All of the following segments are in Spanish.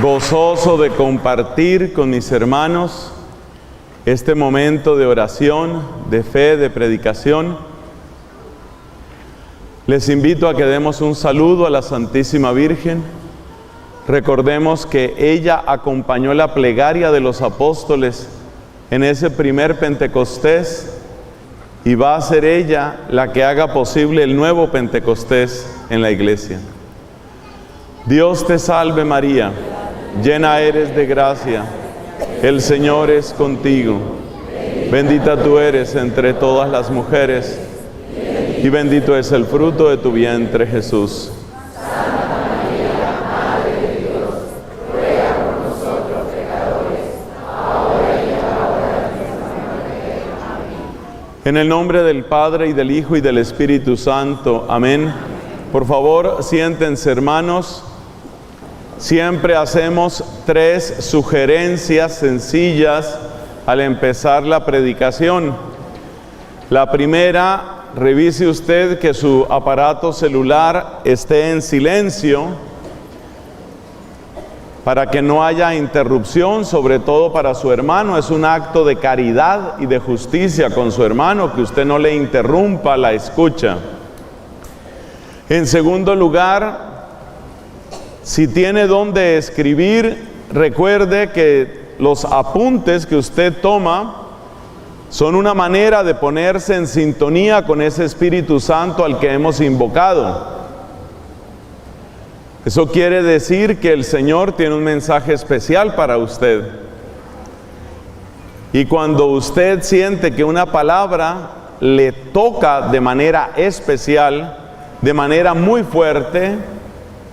gozoso de compartir con mis hermanos este momento de oración, de fe, de predicación. Les invito a que demos un saludo a la Santísima Virgen. Recordemos que ella acompañó la plegaria de los apóstoles en ese primer Pentecostés y va a ser ella la que haga posible el nuevo Pentecostés en la iglesia. Dios te salve María, llena eres de gracia, el Señor es contigo. Bendita tú eres entre todas las mujeres y bendito es el fruto de tu vientre, Jesús. Santa María, Madre de Dios, ruega por nosotros pecadores, ahora y en la hora de nuestra muerte. Amén. En el nombre del Padre, y del Hijo, y del Espíritu Santo. Amén. Por favor, siéntense, hermanos. Siempre hacemos 3 sugerencias sencillas al empezar la predicación. La primera, revise usted que su aparato celular esté en silencio para que no haya interrupción, sobre todo para su hermano. Es un acto de caridad y de justicia con su hermano que usted no le interrumpa la escucha. En segundo lugar, si tiene donde escribir, recuerde que los apuntes que usted toma son una manera de ponerse en sintonía con ese Espíritu Santo al que hemos invocado. Eso quiere decir que el Señor tiene un mensaje especial para usted. Y cuando usted siente que una palabra le toca de manera especial, de manera muy fuerte,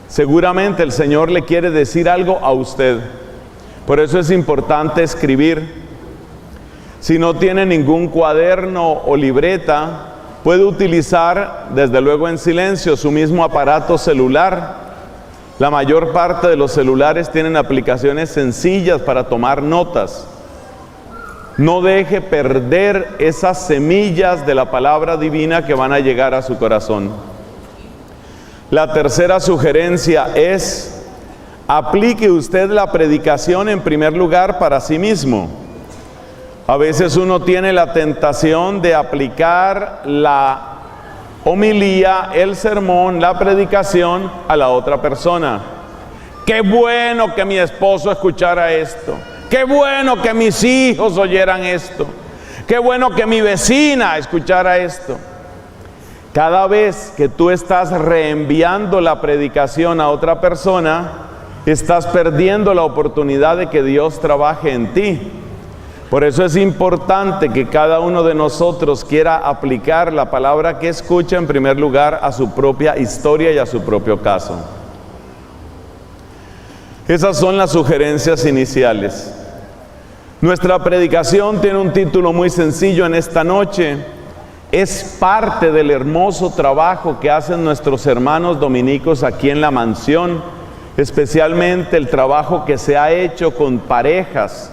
seguramente el Señor le quiere decir algo a usted. Por eso es importante escribir. Si no tiene ningún cuaderno o libreta, puede utilizar, desde luego en silencio, su mismo aparato celular. La mayor parte de los celulares tienen aplicaciones sencillas para tomar notas. No deje perder esas semillas de la palabra divina que van a llegar a su corazón. La tercera sugerencia es: aplique usted la predicación en primer lugar para sí mismo. A veces uno tiene la tentación de aplicar la homilía, el sermón, la predicación a la otra persona. Qué bueno que mi esposo escuchara esto. Qué bueno que mis hijos oyeran esto. Qué bueno que mi vecina escuchara esto. Cada vez que tú estás reenviando la predicación a otra persona, estás perdiendo la oportunidad de que Dios trabaje en ti. Por eso es importante que cada uno de nosotros quiera aplicar la palabra que escucha en primer lugar a su propia historia y a su propio caso. Esas son las sugerencias iniciales. Nuestra predicación tiene un título muy sencillo en esta noche. Es parte del hermoso trabajo que hacen nuestros hermanos dominicos aquí en la mansión, especialmente el trabajo que se ha hecho con parejas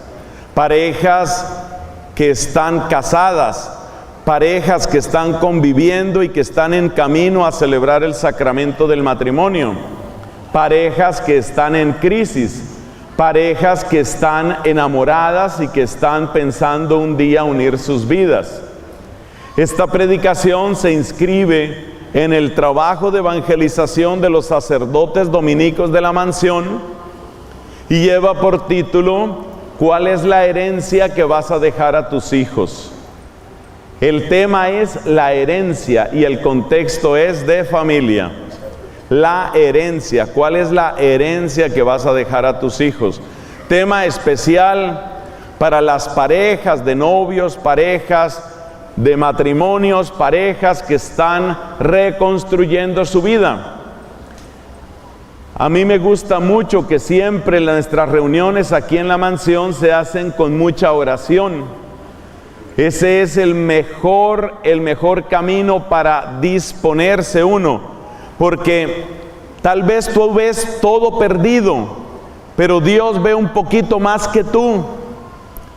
que están casadas, parejas que están conviviendo y que están en camino a celebrar el sacramento del matrimonio, parejas que están en crisis, parejas que están enamoradas y que están pensando un día unir sus vidas. Esta predicación se inscribe en el trabajo de evangelización de los sacerdotes dominicos de la mansión y lleva por título: ¿cuál es la herencia que vas a dejar a tus hijos? El tema es la herencia y el contexto es de familia. La herencia, ¿cuál es la herencia que vas a dejar a tus hijos? Tema especial para las parejas de novios, parejas de matrimonios, parejas que están reconstruyendo su vida. A mí me gusta mucho que siempre nuestras reuniones aquí en la mansión se hacen con mucha oración. Ese es el mejor camino para disponerse uno, porque tal vez tú ves todo perdido, pero Dios ve un poquito más que tú.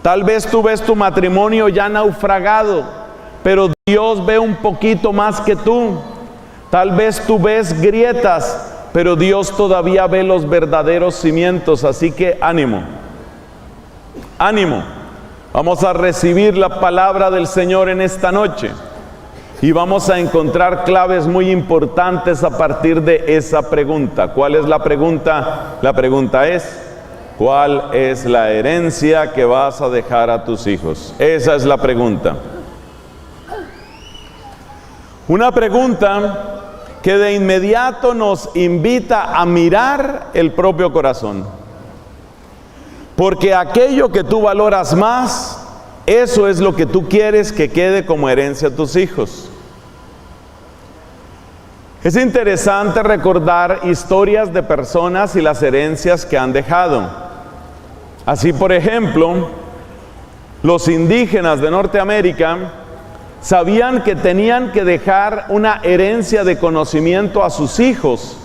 Tal vez tú ves tu matrimonio ya naufragado, pero Dios ve un poquito más que tú. Tal vez tú ves grietas, pero Dios todavía ve los verdaderos cimientos, así que ánimo, ánimo. Vamos a recibir la palabra del Señor en esta noche y vamos a encontrar claves muy importantes a partir de esa pregunta. ¿Cuál es la pregunta? La pregunta es: ¿cuál es la herencia que vas a dejar a tus hijos? Esa es la pregunta. Una pregunta que de inmediato nos invita a mirar el propio corazón. Porque aquello que tú valoras más, eso es lo que tú quieres que quede como herencia a tus hijos. Es interesante recordar historias de personas y las herencias que han dejado. Así, por ejemplo, los indígenas de Norteamérica sabían que tenían que dejar una herencia de conocimiento a sus hijos.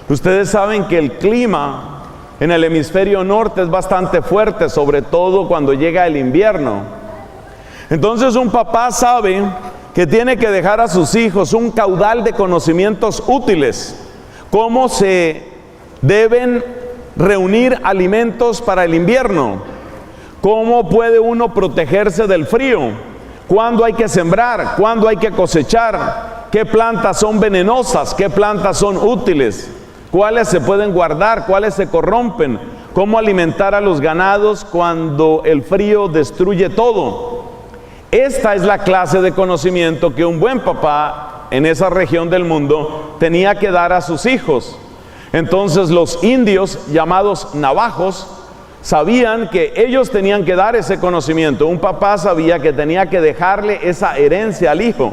Ustedes saben que el clima en el hemisferio norte es bastante fuerte, sobre todo cuando llega el invierno. Entonces un papá sabe que tiene que dejar a sus hijos un caudal de conocimientos útiles, cómo se deben reunir alimentos para el invierno, cómo puede uno protegerse del frío, cuándo hay que sembrar, cuándo hay que cosechar, qué plantas son venenosas, qué plantas son útiles, cuáles se pueden guardar, cuáles se corrompen, cómo alimentar a los ganados cuando el frío destruye todo. Esta es la clase de conocimiento que un buen papá en esa región del mundo tenía que dar a sus hijos. Entonces los indios, llamados navajos, sabían que ellos tenían que dar ese conocimiento. Un papá sabía que tenía que dejarle esa herencia al hijo,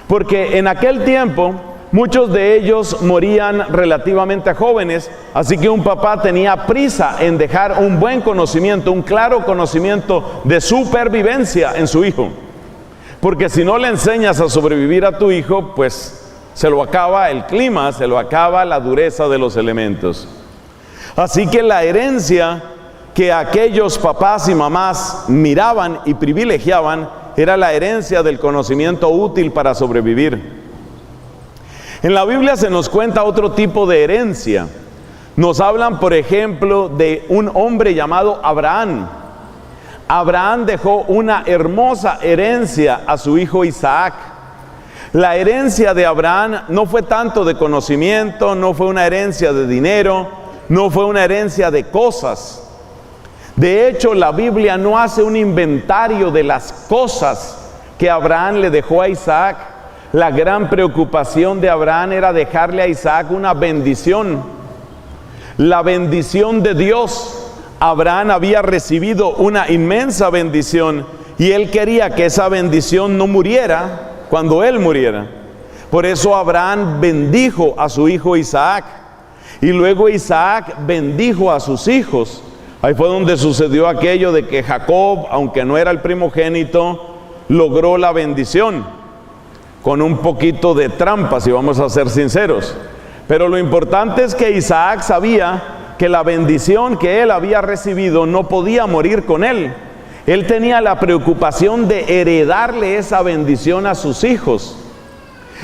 porque en aquel tiempo muchos de ellos morían relativamente jóvenes, así que un papá tenía prisa en dejar un buen conocimiento, un claro conocimiento de supervivencia en su hijo. Porque si no le enseñas a sobrevivir a tu hijo, pues se lo acaba el clima, se lo acaba la dureza de los elementos. Así que la herencia que aquellos papás y mamás miraban y privilegiaban era la herencia del conocimiento útil para sobrevivir. En la Biblia se nos cuenta otro tipo de herencia. Nos hablan, por ejemplo, de un hombre llamado Abraham. Abraham dejó una hermosa herencia a su hijo Isaac. La herencia de Abraham no fue tanto de conocimiento, no fue una herencia de dinero, no fue una herencia de cosas. De hecho, la Biblia no hace un inventario de las cosas que Abraham le dejó a Isaac. La gran preocupación de Abraham era dejarle a Isaac una bendición. La bendición de Dios. Abraham había recibido una inmensa bendición y él quería que esa bendición no muriera cuando él muriera. Por eso Abraham bendijo a su hijo Isaac y luego Isaac bendijo a sus hijos. Ahí fue donde sucedió aquello de que Jacob, aunque no era el primogénito, logró la bendición. Con un poquito de trampa, si vamos a ser sinceros. Pero lo importante es que Isaac sabía que la bendición que él había recibido no podía morir con él. Él tenía la preocupación de heredarle esa bendición a sus hijos.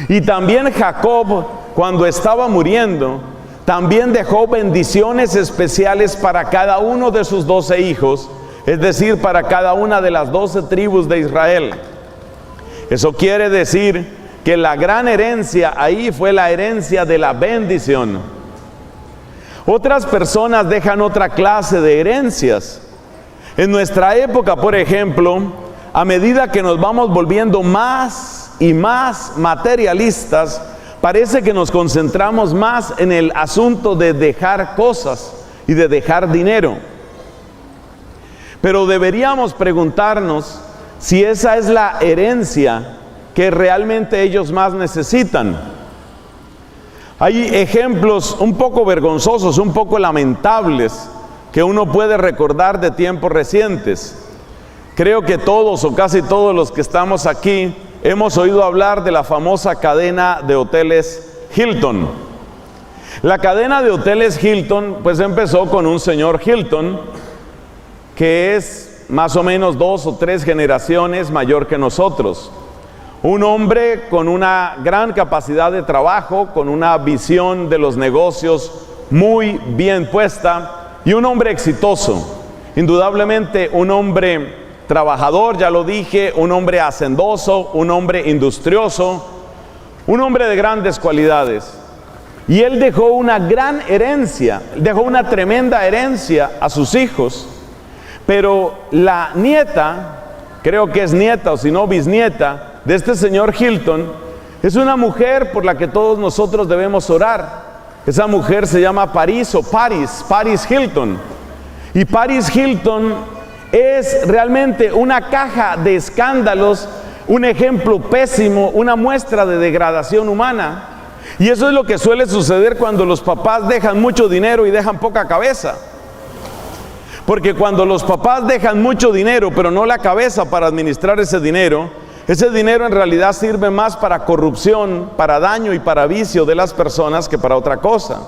Y también Jacob, cuando estaba muriendo, también dejó bendiciones especiales para cada uno de sus 12 hijos, es decir, para cada una de las 12 tribus de Israel. Eso quiere decir que la gran herencia ahí fue la herencia de la bendición. Otras personas dejan otra clase de herencias. En nuestra época, por ejemplo, a medida que nos vamos volviendo más y más materialistas, parece que nos concentramos más en el asunto de dejar cosas y de dejar dinero. Pero deberíamos preguntarnos si esa es la herencia que realmente ellos más necesitan. Hay ejemplos un poco vergonzosos, un poco lamentables, que uno puede recordar de tiempos recientes. Creo que todos o casi todos los que estamos aquí hemos oído hablar de la famosa cadena de hoteles Hilton. La cadena de hoteles Hilton pues empezó con un señor Hilton que es más o menos 2 o 3 generaciones mayor que nosotros. un hombre con una gran capacidad de trabajo, con una visión de los negocios muy bien puesta y un hombre exitoso. Indudablemente un hombre trabajador, ya lo dije, un hombre hacendoso, un hombre industrioso, un hombre de grandes cualidades. Y él dejó una gran herencia, dejó una tremenda herencia a sus hijos, pero la nieta, creo que es nieta o si no bisnieta, de este señor Hilton, es una mujer por la que todos nosotros debemos orar. Esa mujer se llama Paris Hilton. Y Paris Hilton es realmente una caja de escándalos, un ejemplo pésimo, una muestra de degradación humana. Y eso es lo que suele suceder cuando los papás dejan mucho dinero y dejan poca cabeza. Porque cuando los papás dejan mucho dinero, pero no la cabeza para administrar ese dinero en realidad sirve más para corrupción, para daño y para vicio de las personas que para otra cosa.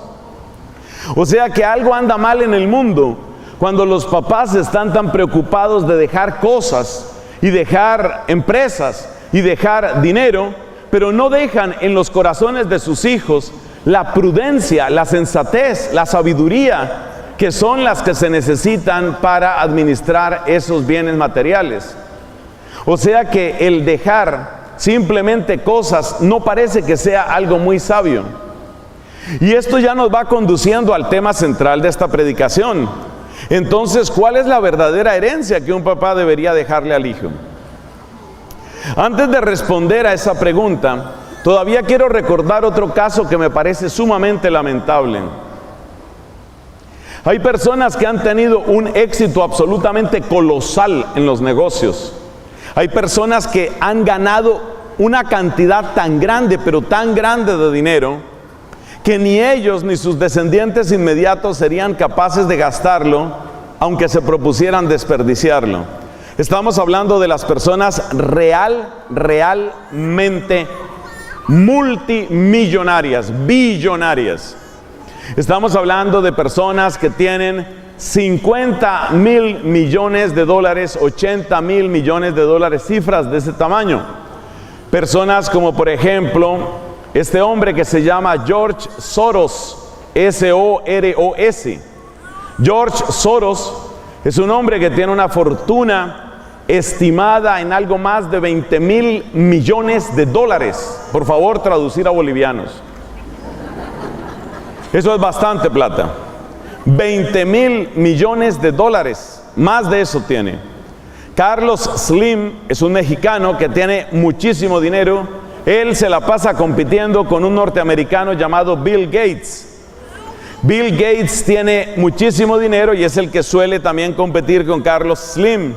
O sea que algo anda mal en el mundo cuando los papás están tan preocupados de dejar cosas y dejar empresas y dejar dinero, pero no dejan en los corazones de sus hijos la prudencia, la sensatez, la sabiduría, que son las que se necesitan para administrar esos bienes materiales. O sea que el dejar simplemente cosas no parece que sea algo muy sabio. Y esto ya nos va conduciendo al tema central de esta predicación. Entonces, ¿cuál es la verdadera herencia que un papá debería dejarle al hijo? Antes de responder a esa pregunta, todavía quiero recordar otro caso que me parece sumamente lamentable. Hay personas que han tenido un éxito absolutamente colosal en los negocios. Hay personas que han ganado una cantidad tan grande, pero tan grande de dinero, que ni ellos ni sus descendientes inmediatos serían capaces de gastarlo, aunque se propusieran desperdiciarlo. Estamos hablando de las personas realmente multimillonarias, billonarias. Estamos hablando de personas que tienen 50,000 millones de dólares, 80,000 millones de dólares, cifras de ese tamaño. Personas como por ejemplo este hombre que se llama George Soros, S-O-R-O-S. George Soros es un hombre que tiene una fortuna estimada en algo más de 20,000 millones de dólares. Por favor, traducir a bolivianos. Eso es bastante plata. 20,000 millones de dólares, más de eso tiene. Carlos Slim es un mexicano que tiene muchísimo dinero. Él se la pasa compitiendo con un norteamericano llamado Bill Gates. Bill Gates tiene muchísimo dinero y es el que suele también competir con Carlos Slim.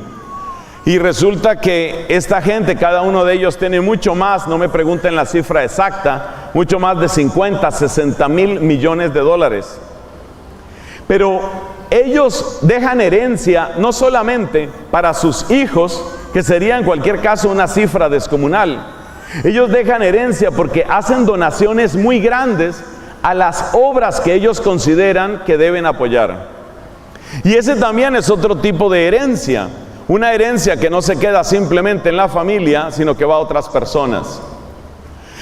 Y resulta que esta gente, cada uno de ellos tiene mucho más, no me pregunten la cifra exacta, mucho más de 50, 60,000 millones de dólares. Pero ellos dejan herencia no solamente para sus hijos, que sería en cualquier caso una cifra descomunal. Ellos dejan herencia porque hacen donaciones muy grandes a las obras que ellos consideran que deben apoyar. Y ese también es otro tipo de herencia. Una herencia que no se queda simplemente en la familia, sino que va a otras personas.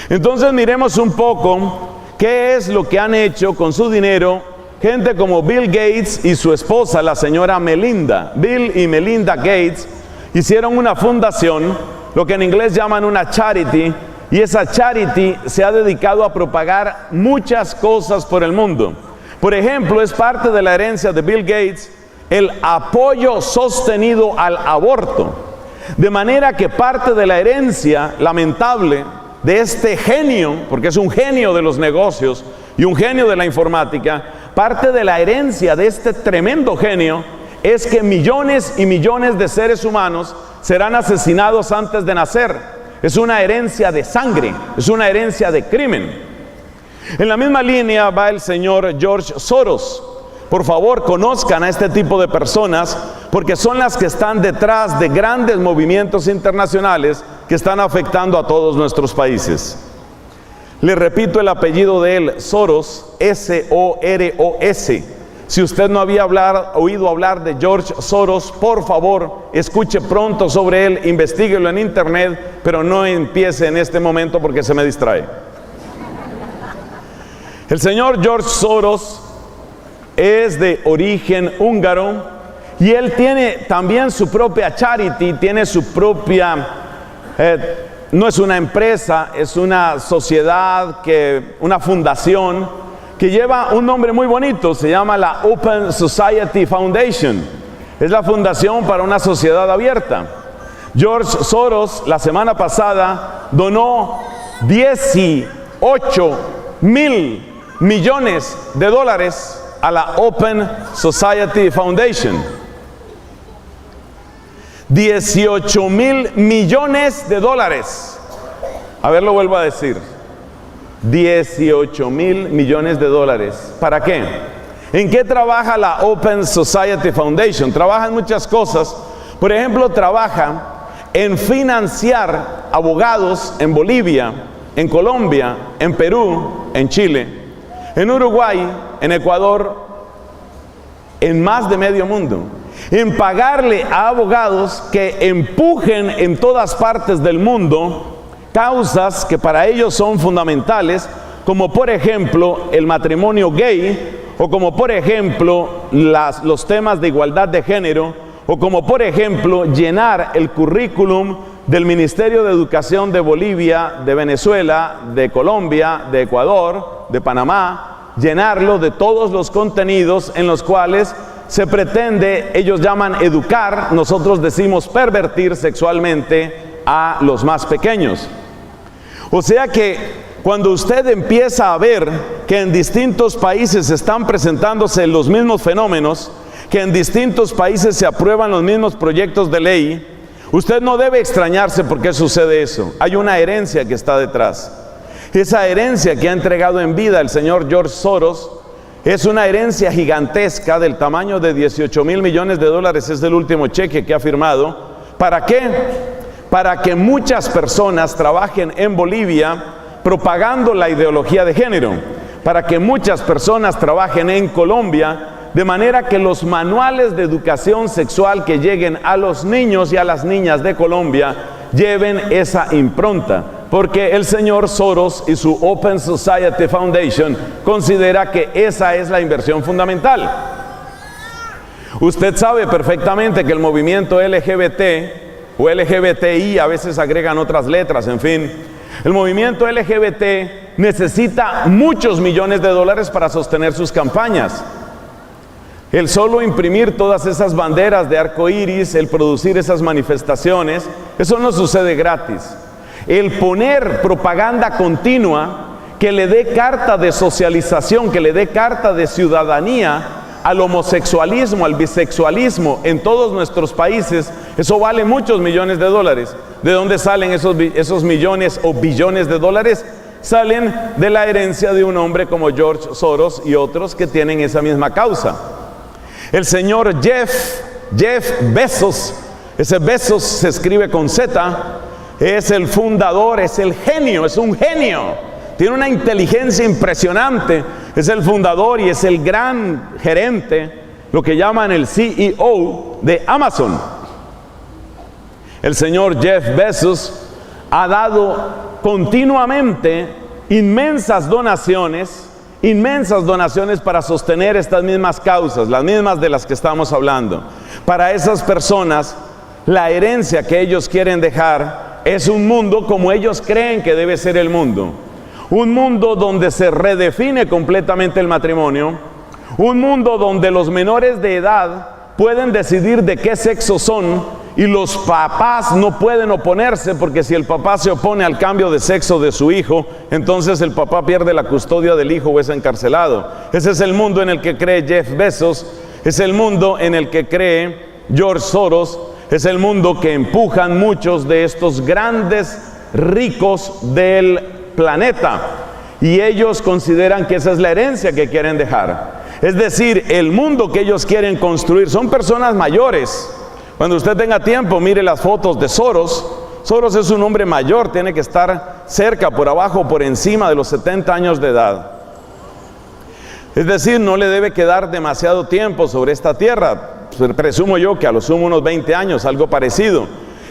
Entonces miremos un poco qué es lo que han hecho con su dinero gente como Bill Gates y su esposa, la señora Melinda. Bill y Melinda Gates hicieron una fundación, lo que en inglés llaman una charity, y esa charity se ha dedicado a propagar muchas cosas por el mundo. Por ejemplo, es parte de la herencia de Bill Gates el apoyo sostenido al aborto. De manera que parte de la herencia lamentable de este genio, porque es un genio de los negocios y un genio de la informática, parte de la herencia de este tremendo genio es que millones y millones de seres humanos serán asesinados antes de nacer. Es una herencia de sangre, es una herencia de crimen. En la misma línea va el señor George Soros. Por favor, conozcan a este tipo de personas porque son las que están detrás de grandes movimientos internacionales que están afectando a todos nuestros países. Les repito el apellido de él, Soros, S-O-R-O-S. Si usted no había oído hablar de George Soros, por favor, escuche pronto sobre él, investíguelo en internet, pero no empiece en este momento porque se me distrae. El señor George Soros es de origen húngaro y él tiene también su propia charity, tiene su propia, no es una empresa, es una sociedad, una fundación que lleva un nombre muy bonito, se llama la Open Society Foundation. Es la fundación para una sociedad abierta. George Soros la semana pasada donó 18 mil millones de dólares a la Open Society Foundation. 18 mil millones de dólares. A ver, lo vuelvo a decir. 18 mil millones de dólares. ¿Para qué? ¿En qué trabaja la Open Society Foundation? Trabaja en muchas cosas. Por ejemplo, trabaja en financiar abogados en Bolivia, en Colombia, en Perú, en Chile, en Uruguay, en Ecuador, en más de medio mundo, en pagarle a abogados que empujen en todas partes del mundo causas que para ellos son fundamentales, como por ejemplo el matrimonio gay, o como por ejemplo los temas de igualdad de género, o como por ejemplo llenar el currículum del Ministerio de Educación de Bolivia, de Venezuela, de Colombia, de Ecuador, de Panamá, llenarlo de todos los contenidos en los cuales se pretende, ellos llaman educar, nosotros decimos pervertir sexualmente a los más pequeños. O sea que cuando usted empieza a ver que en distintos países están presentándose los mismos fenómenos, que en distintos países se aprueban los mismos proyectos de ley, usted no debe extrañarse por qué sucede eso. Hay una herencia que está detrás. Esa herencia que ha entregado en vida el señor George Soros es una herencia gigantesca del tamaño de 18 mil millones de dólares. Es el último cheque que ha firmado. ¿Para qué? Para que muchas personas trabajen en Bolivia propagando la ideología de género, para que muchas personas trabajen en Colombia, de manera que los manuales de educación sexual que lleguen a los niños y a las niñas de Colombia lleven esa impronta, porque el señor Soros y su Open Society Foundation considera que esa es la inversión fundamental. Usted sabe perfectamente que el movimiento LGBT o LGBTI, a veces agregan otras letras, en fin, el movimiento LGBT necesita muchos millones de dólares para sostener sus campañas. El solo imprimir todas esas banderas de arco iris, el producir esas manifestaciones, eso no sucede gratis. El poner propaganda continua que le dé carta de socialización, que le dé carta de ciudadanía al homosexualismo, al bisexualismo en todos nuestros países, eso vale muchos millones de dólares. ¿De dónde salen esos millones o billones de dólares? Salen de la herencia de un hombre como George Soros y otros que tienen esa misma causa. El señor Jeff Bezos, ese Bezos se escribe con Z, es el fundador, es el genio, es un genio, tiene una inteligencia impresionante, es el fundador y es el gran gerente, lo que llaman el CEO de Amazon. El señor Jeff Bezos ha dado continuamente inmensas donaciones para sostener estas mismas causas, las mismas de las que estamos hablando. Para esas personas, la herencia que ellos quieren dejar es un mundo como ellos creen que debe ser el mundo. Un mundo donde se redefine completamente el matrimonio, un mundo donde los menores de edad pueden decidir de qué sexo son y los papás no pueden oponerse, porque si el papá se opone al cambio de sexo de su hijo, entonces el papá pierde la custodia del hijo o es encarcelado. Ese es el mundo en el que cree Jeff Bezos, es el mundo en el que cree George Soros, es el mundo que empujan muchos de estos grandes ricos del planeta, y ellos consideran que esa es la herencia que quieren dejar. Es decir, el mundo que ellos quieren construir son personas mayores. Cuando usted tenga tiempo, mire las fotos de Soros. Soros es un hombre mayor, tiene que estar cerca, por abajo, por encima de los 70 años de edad. Es decir, no le debe quedar demasiado tiempo sobre esta tierra. Presumo yo que a lo sumo unos 20 años, algo parecido.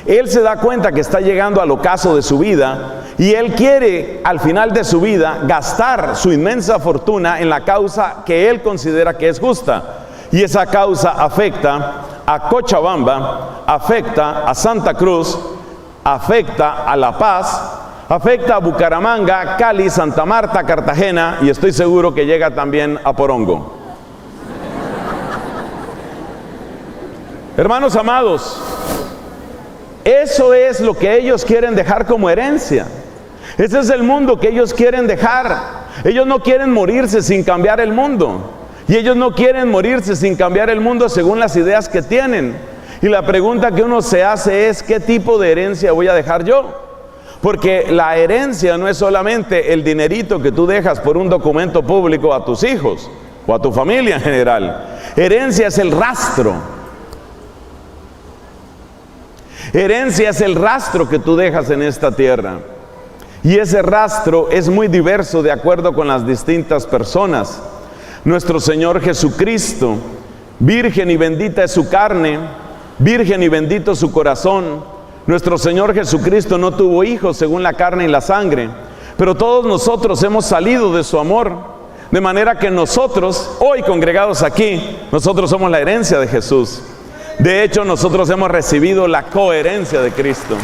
Él se da cuenta que está llegando al ocaso de su vida y él quiere al final de su vida gastar su inmensa fortuna en la causa que él considera que es justa. Y esa causa afecta a Cochabamba, afecta a Santa Cruz, afecta a La Paz, afecta a Bucaramanga, Cali, Santa Marta, Cartagena y estoy seguro que llega también a Porongo. Hermanos amados, eso es lo que ellos quieren dejar como herencia. Ese es el mundo que ellos quieren dejar. Ellos no quieren morirse sin cambiar el mundo. Y ellos no quieren morirse sin cambiar el mundo según las ideas que tienen. Y la pregunta que uno se hace es, ¿qué tipo de herencia voy a dejar yo? Porque la herencia no es solamente el dinerito que tú dejas por un documento público a tus hijos o a tu familia en general. Herencia es el rastro. Herencia es el rastro que tú dejas en esta tierra. Y ese rastro es muy diverso de acuerdo con las distintas personas. Nuestro Señor Jesucristo, virgen y bendita es su carne, virgen y bendito su corazón. Nuestro Señor Jesucristo no tuvo hijos según la carne y la sangre, pero todos nosotros hemos salido de su amor, de manera que nosotros, hoy congregados aquí, nosotros somos la herencia de Jesús. De hecho, nosotros hemos recibido la coherencia de Cristo.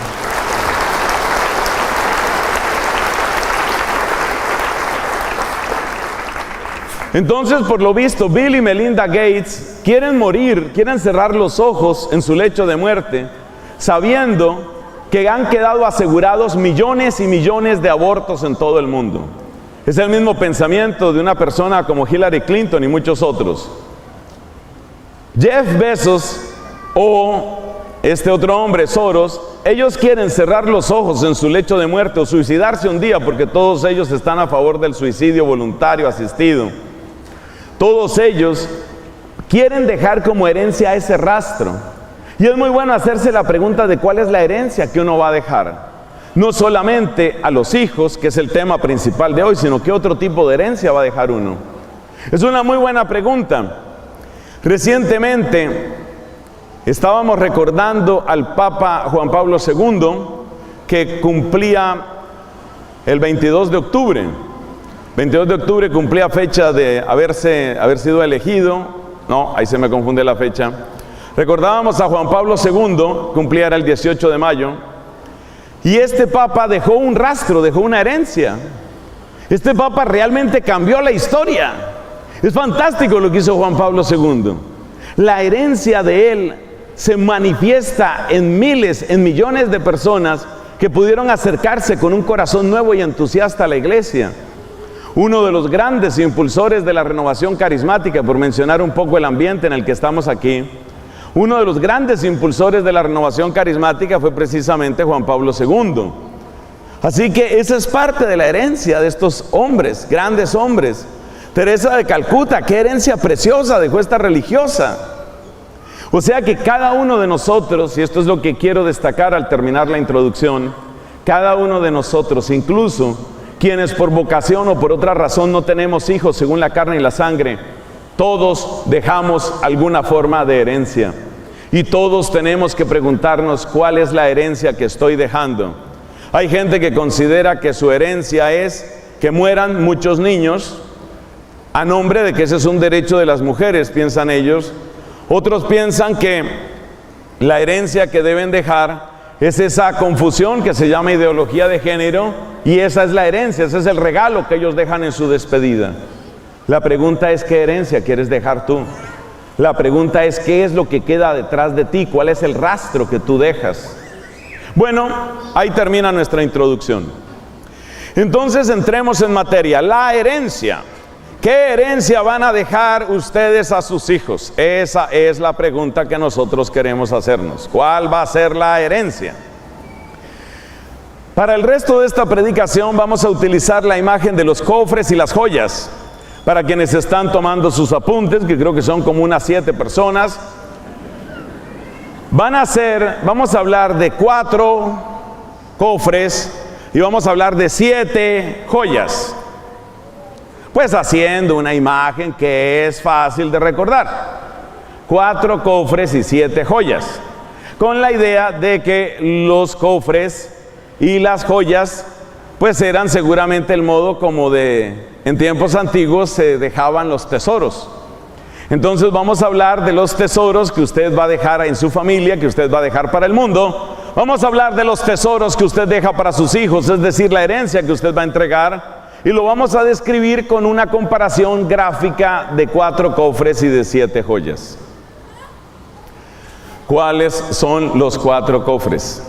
Entonces, por lo visto, Bill y Melinda Gates quieren morir, quieren cerrar los ojos en su lecho de muerte, sabiendo que han quedado asegurados millones y millones de abortos en todo el mundo. Es el mismo pensamiento de una persona como Hillary Clinton y muchos otros. Jeff Bezos o este otro hombre, Soros, ellos quieren cerrar los ojos en su lecho de muerte o suicidarse un día, porque todos ellos están a favor del suicidio voluntario asistido. Todos ellos quieren dejar como herencia ese rastro. Y es muy bueno hacerse la pregunta de cuál es la herencia que uno va a dejar. No solamente a los hijos, que es el tema principal de hoy, sino qué otro tipo de herencia va a dejar uno. Es una muy buena pregunta. Recientemente estábamos recordando al Papa Juan Pablo II, que cumplía el 22 de octubre. 22 de octubre cumplía fecha de haber sido elegido. No, ahí se me confunde la fecha. Recordábamos a Juan Pablo II, cumplía el 18 de mayo. Y este Papa dejó un rastro, dejó una herencia. Este Papa realmente cambió la historia. Es fantástico lo que hizo Juan Pablo II. La herencia de él se manifiesta en miles, en millones de personas que pudieron acercarse con un corazón nuevo y entusiasta a la iglesia. Uno de los grandes impulsores de la renovación carismática, por mencionar un poco el ambiente en el que estamos aquí, uno de los grandes impulsores de la renovación carismática fue precisamente Juan Pablo II. Así que esa es parte de la herencia de estos hombres, grandes hombres. Teresa de Calcuta, qué herencia preciosa dejó esta religiosa. O sea que cada uno de nosotros, y esto es lo que quiero destacar al terminar la introducción, cada uno de nosotros, incluso quienes por vocación o por otra razón no tenemos hijos según la carne y la sangre, todos dejamos alguna forma de herencia. Y todos tenemos que preguntarnos cuál es la herencia que estoy dejando. Hay gente que considera que su herencia es que mueran muchos niños, a nombre de que ese es un derecho de las mujeres, piensan ellos. Otros piensan que la herencia que deben dejar es esa confusión que se llama ideología de género, y esa es la herencia, ese es el regalo que ellos dejan en su despedida. La pregunta es, ¿qué herencia quieres dejar tú? La pregunta es, ¿qué es lo que queda detrás de ti? ¿Cuál es el rastro que tú dejas? Bueno, ahí termina nuestra introducción. Entonces entremos en materia. La herencia. ¿Qué herencia van a dejar ustedes a sus hijos? Esa es la pregunta que nosotros queremos hacernos. ¿Cuál va a ser la herencia? Para el resto de esta predicación vamos a utilizar la imagen de los cofres y las joyas. Para quienes están tomando sus apuntes, que creo que son como unas 7 personas, vamos a hablar de 4 cofres y vamos a hablar de 7 joyas. Pues haciendo una imagen que es fácil de recordar. 4 cofres y 7 joyas. Con la idea de que los cofres y las joyas pues eran seguramente el modo como en tiempos antiguos se dejaban los tesoros. Entonces vamos a hablar de los tesoros que usted va a dejar en su familia, que usted va a dejar para el mundo. Vamos a hablar de los tesoros que usted deja para sus hijos, es decir, la herencia que usted va a entregar. Y lo vamos a describir con una comparación gráfica de 4 cofres y de 7 joyas. ¿Cuáles son los 4 cofres?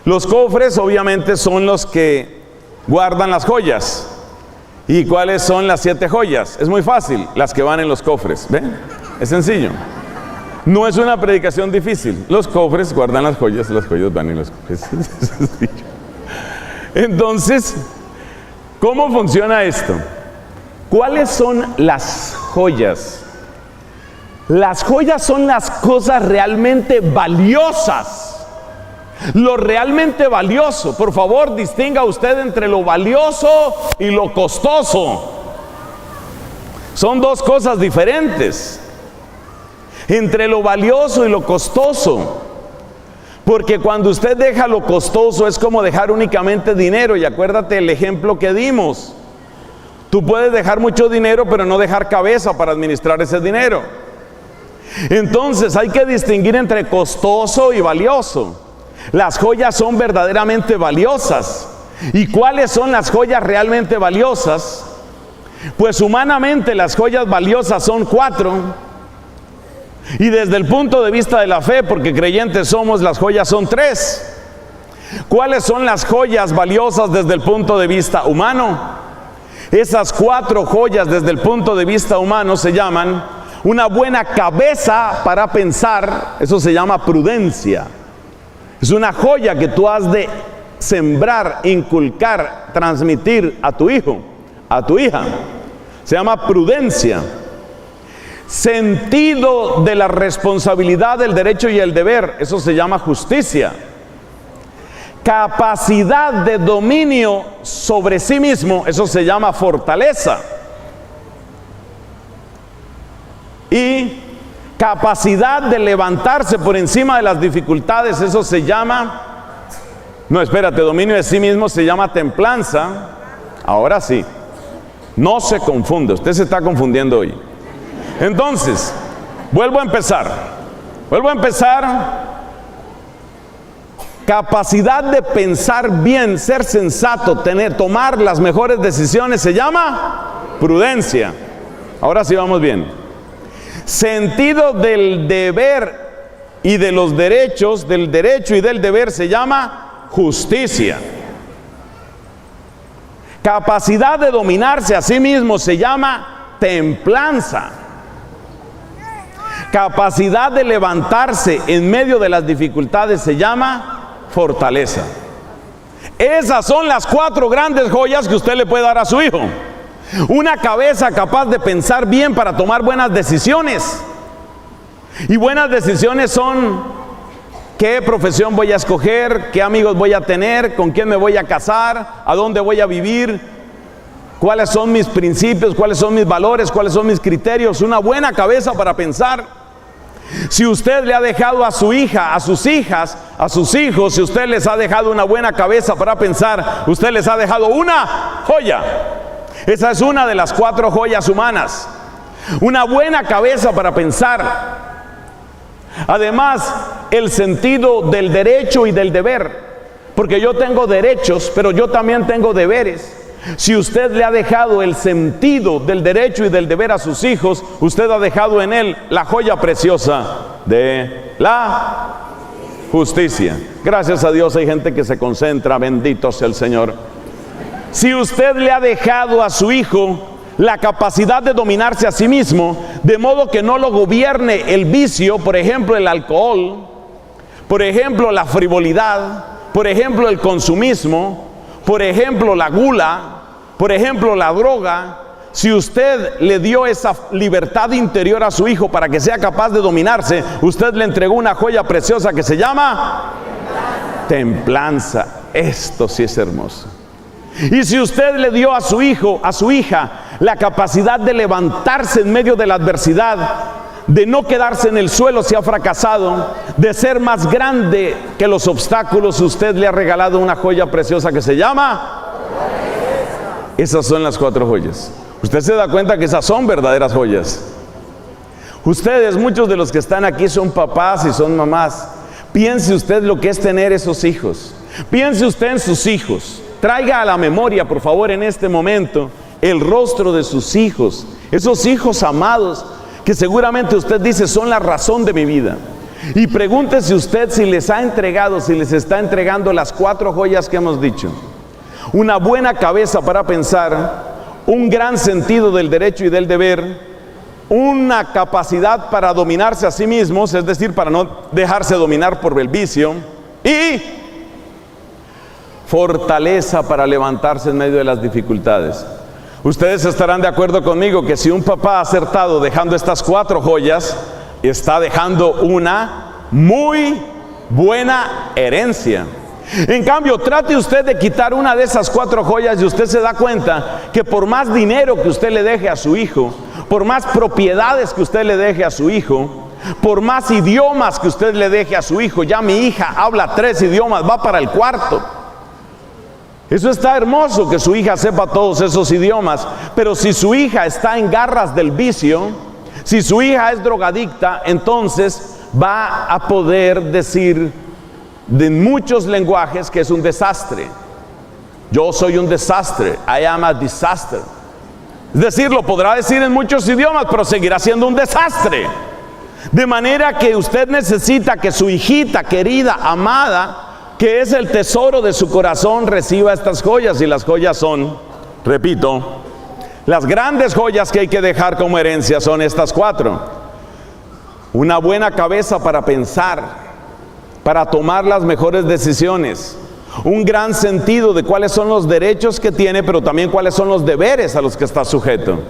Los cofres obviamente son los que guardan las joyas. ¿Y cuáles son las 7 joyas? Es muy fácil, las que van en los cofres. ¿Ven? Es sencillo. No es una predicación difícil. Los cofres guardan las joyas van en los cofres. Es sencillo. Entonces, ¿cómo funciona esto? ¿Cuáles son las joyas? Las joyas son las cosas realmente valiosas. Lo realmente valioso. Por favor, distinga usted entre lo valioso y lo costoso. Son 2 cosas diferentes. Entre lo valioso y lo costoso. Porque cuando usted deja lo costoso es como dejar únicamente dinero. Y acuérdate el ejemplo que dimos. Tú puedes dejar mucho dinero, pero no dejar cabeza para administrar ese dinero. Entonces hay que distinguir entre costoso y valioso. Las joyas son verdaderamente valiosas. ¿Y cuáles son las joyas realmente valiosas? Pues humanamente las joyas valiosas son 4. Y desde el punto de vista de la fe, porque creyentes somos, las joyas son 3. ¿Cuáles son las joyas valiosas desde el punto de vista humano? Esas 4 joyas desde el punto de vista humano se llaman una buena cabeza para pensar. Eso se llama prudencia. Es una joya que tú has de sembrar, inculcar, transmitir a tu hijo, a tu hija. Se llama prudencia. Sentido de la responsabilidad, del derecho y el deber. Eso se llama justicia. Capacidad de dominio sobre sí mismo. Eso se llama fortaleza. Y capacidad de levantarse por encima de las dificultades, eso se llama, dominio de sí mismo se llama templanza. Ahora sí, no se confunda, usted se está confundiendo hoy. Entonces, vuelvo a empezar. Capacidad de pensar bien, ser sensato, tomar las mejores decisiones, se llama prudencia. Ahora sí vamos bien. Sentido del deber y de los derechos, del derecho y del deber, se llama justicia. Capacidad de dominarse a sí mismo se llama templanza. Capacidad de levantarse en medio de las dificultades se llama fortaleza. Esas son las 4 grandes joyas que usted le puede dar a su hijo. Una cabeza capaz de pensar bien para tomar buenas decisiones. Y buenas decisiones son: ¿qué profesión voy a escoger? ¿Qué amigos voy a tener? ¿Con quién me voy a casar? ¿A dónde voy a vivir? ¿Cuáles son mis principios? ¿Cuáles son mis valores? ¿Cuáles son mis criterios? Una buena cabeza para pensar. Si usted le ha dejado a su hija, a sus hijas, a sus hijos, si usted les ha dejado una buena cabeza para pensar, usted les ha dejado una joya. Esa es una de las 4 joyas humanas. Una buena cabeza para pensar. Además, el sentido del derecho y del deber. Porque yo tengo derechos, pero yo también tengo deberes. Si usted le ha dejado el sentido del derecho y del deber a sus hijos, usted ha dejado en él la joya preciosa de la justicia. Gracias a Dios hay gente que se concentra. Bendito sea el Señor. Si usted le ha dejado a su hijo la capacidad de dominarse a sí mismo, de modo que no lo gobierne el vicio, por ejemplo el alcohol, por ejemplo la frivolidad, por ejemplo el consumismo, por ejemplo la gula, por ejemplo la droga, si usted le dio esa libertad interior a su hijo para que sea capaz de dominarse, usted le entregó una joya preciosa que se llama templanza. Esto sí es hermoso. Y si usted le dio a su hijo, a su hija, la capacidad de levantarse en medio de la adversidad, de no quedarse en el suelo si ha fracasado, de ser más grande que los obstáculos. Usted le ha regalado una joya preciosa que se llama... Esas son las 4 joyas. Usted se da cuenta que esas son verdaderas joyas. Ustedes, muchos de los que están aquí son papás y son mamás. Piense usted lo que es tener esos hijos. Piense usted en sus hijos. Traiga a la memoria, por favor, en este momento, el rostro de sus hijos. Esos hijos amados que seguramente usted dice son la razón de mi vida. Y pregúntese usted si les ha entregado, si les está entregando las 4 joyas que hemos dicho. Una buena cabeza para pensar, un gran sentido del derecho y del deber, una capacidad para dominarse a sí mismos, es decir, para no dejarse dominar por el vicio, y fortaleza para levantarse en medio de las dificultades. Ustedes estarán de acuerdo conmigo que si un papá ha acertado dejando estas 4 joyas, está dejando una muy buena herencia. En cambio, trate usted de quitar una de esas 4 joyas y usted se da cuenta que por más dinero que usted le deje a su hijo, por más propiedades que usted le deje a su hijo, por más idiomas que usted le deje a su hijo, ya mi hija habla 3 idiomas, va para el 4. Eso está hermoso que su hija sepa todos esos idiomas, pero si su hija está en garras del vicio, si su hija es drogadicta, entonces va a poder decir de muchos lenguajes que es un desastre. Yo soy un desastre. I am a disaster. Es decir, lo podrá decir en muchos idiomas, pero seguirá siendo un desastre. De manera que usted necesita que su hijita querida, amada, que es el tesoro de su corazón, reciba estas joyas. Y las joyas son, repito, las grandes joyas que hay que dejar como herencia son estas 4. Una buena cabeza para pensar, para tomar las mejores decisiones, un gran sentido de cuáles son los derechos que tiene, pero también cuáles son los deberes a los que está sujeto.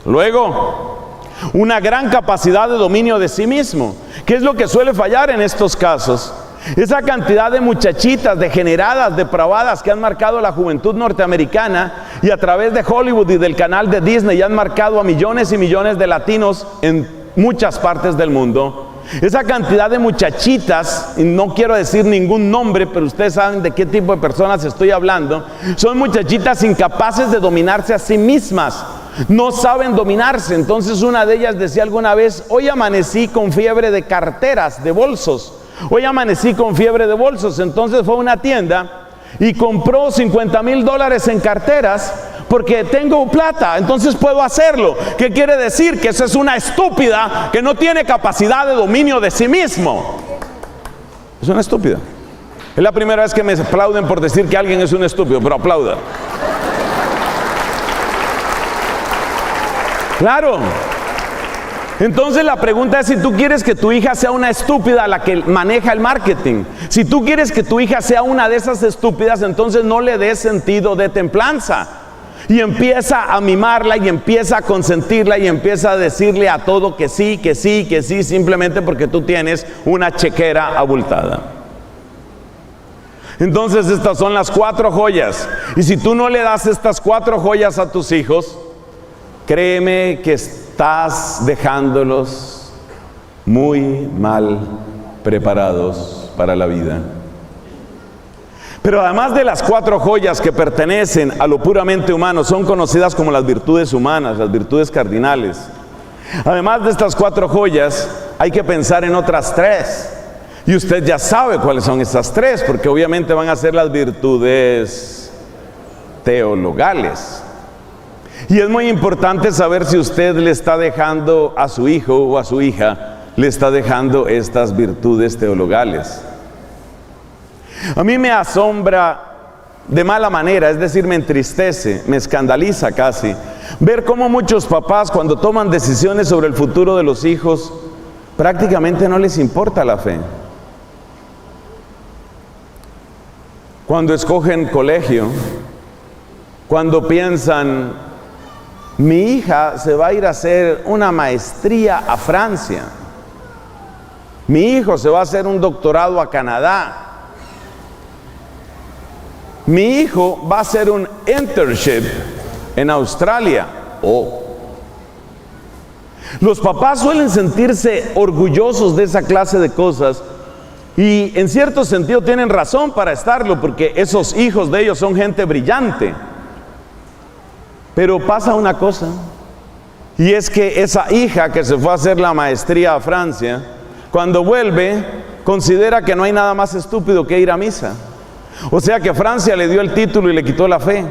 Luego, una gran capacidad de dominio de sí mismo. ¿Qué es lo que suele fallar en estos casos? Esa cantidad de muchachitas degeneradas, depravadas que han marcado la juventud norteamericana y a través de Hollywood y del canal de Disney han marcado a millones y millones de latinos en muchas partes del mundo. Esa cantidad de muchachitas, y no quiero decir ningún nombre, pero ustedes saben de qué tipo de personas estoy hablando, son muchachitas incapaces de dominarse a sí mismas, no saben dominarse. Entonces una de ellas decía alguna vez: hoy amanecí con fiebre de carteras, de bolsos, hoy amanecí con fiebre de bolsos. Entonces fue a una tienda y compró $50,000 en carteras, porque tengo plata, entonces puedo hacerlo. ¿Qué quiere decir? Que esa es una estúpida que no tiene capacidad de dominio de sí mismo. Es una estúpida. Es la primera vez que me aplauden por decir que alguien es un estúpido, pero aplauda. Claro. Entonces la pregunta es si tú quieres que tu hija sea una estúpida la que maneja el marketing. Si tú quieres que tu hija sea una de esas estúpidas, entonces no le des sentido de templanza. Y empieza a mimarla y empieza a consentirla y empieza a decirle a todo que sí, que sí, que sí, simplemente porque tú tienes una chequera abultada. Entonces estas son las 4 joyas. Y si tú no le das estas 4 joyas a tus hijos, créeme que estás dejándolos muy mal preparados para la vida. Pero además de las 4 joyas que pertenecen a lo puramente humano, son conocidas como las virtudes humanas, las virtudes cardinales. Además de estas 4 joyas, hay que pensar en otras 3. Y usted ya sabe cuáles son esas 3, porque obviamente van a ser las virtudes teologales. Y es muy importante saber si usted le está dejando a su hijo o a su hija, le está dejando estas virtudes teologales. A mí me asombra de mala manera, es decir, me entristece, me escandaliza casi, ver cómo muchos papás, cuando toman decisiones sobre el futuro de los hijos, prácticamente no les importa la fe. Cuando escogen colegio, cuando piensan: mi hija se va a ir a hacer una maestría a Francia, mi hijo se va a hacer un doctorado a Canadá, mi hijo va a hacer un internship en Australia. Oh. Los papás suelen sentirse orgullosos de esa clase de cosas y en cierto sentido tienen razón para estarlo, porque esos hijos de ellos son gente brillante. Pero pasa una cosa, y es que esa hija que se fue a hacer la maestría a Francia, cuando vuelve, considera que no hay nada más estúpido que ir a misa. O sea que Francia le dio el título y le quitó la fe.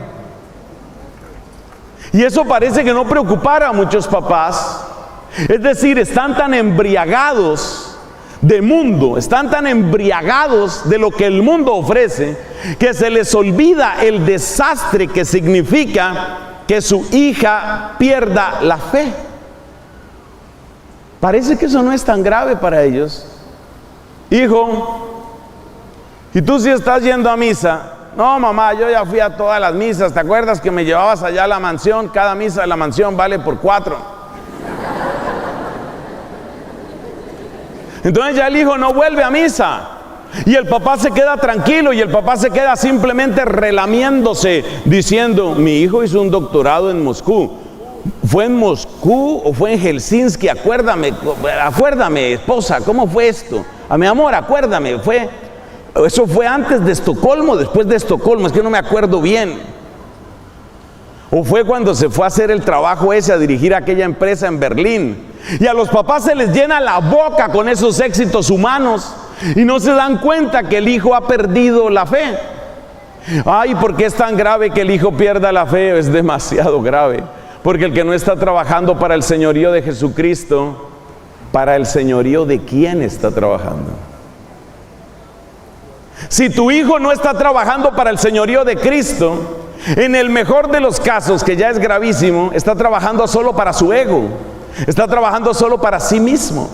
Y eso parece que no preocupara a muchos papás. Es decir, están tan embriagados de mundo, están tan embriagados de lo que el mundo ofrece, que se les olvida el desastre que significa que su hija pierda la fe. Parece que eso no es tan grave para ellos. Hijo, ¿y tú sí estás yendo a misa? No, mamá, yo ya fui a todas las misas. ¿Te acuerdas que me llevabas allá a la mansión? Cada misa de la mansión vale por 4. Entonces ya el hijo no vuelve a misa. Y el papá se queda tranquilo y el papá se queda simplemente relamiéndose, diciendo: mi hijo hizo un doctorado en Moscú. ¿Fue en Moscú o fue en Helsinki? Acuérdame, esposa, ¿cómo fue esto? A mi amor, acuérdame, ¿eso fue antes de Estocolmo, después de Estocolmo? Es que no me acuerdo bien. ¿O fue cuando se fue a hacer el trabajo ese, a dirigir aquella empresa en Berlín? Y a los papás se les llena la boca con esos éxitos humanos y no se dan cuenta que el hijo ha perdido la fe. Ay, ¿por qué es tan grave que el hijo pierda la fe? Es demasiado grave, porque el que no está trabajando para el señorío de Jesucristo, ¿para el señorío de quién está trabajando? Si tu hijo no está trabajando para el señorío de Cristo, en el mejor de los casos, que ya es gravísimo, está trabajando solo para su ego, está trabajando solo para sí mismo.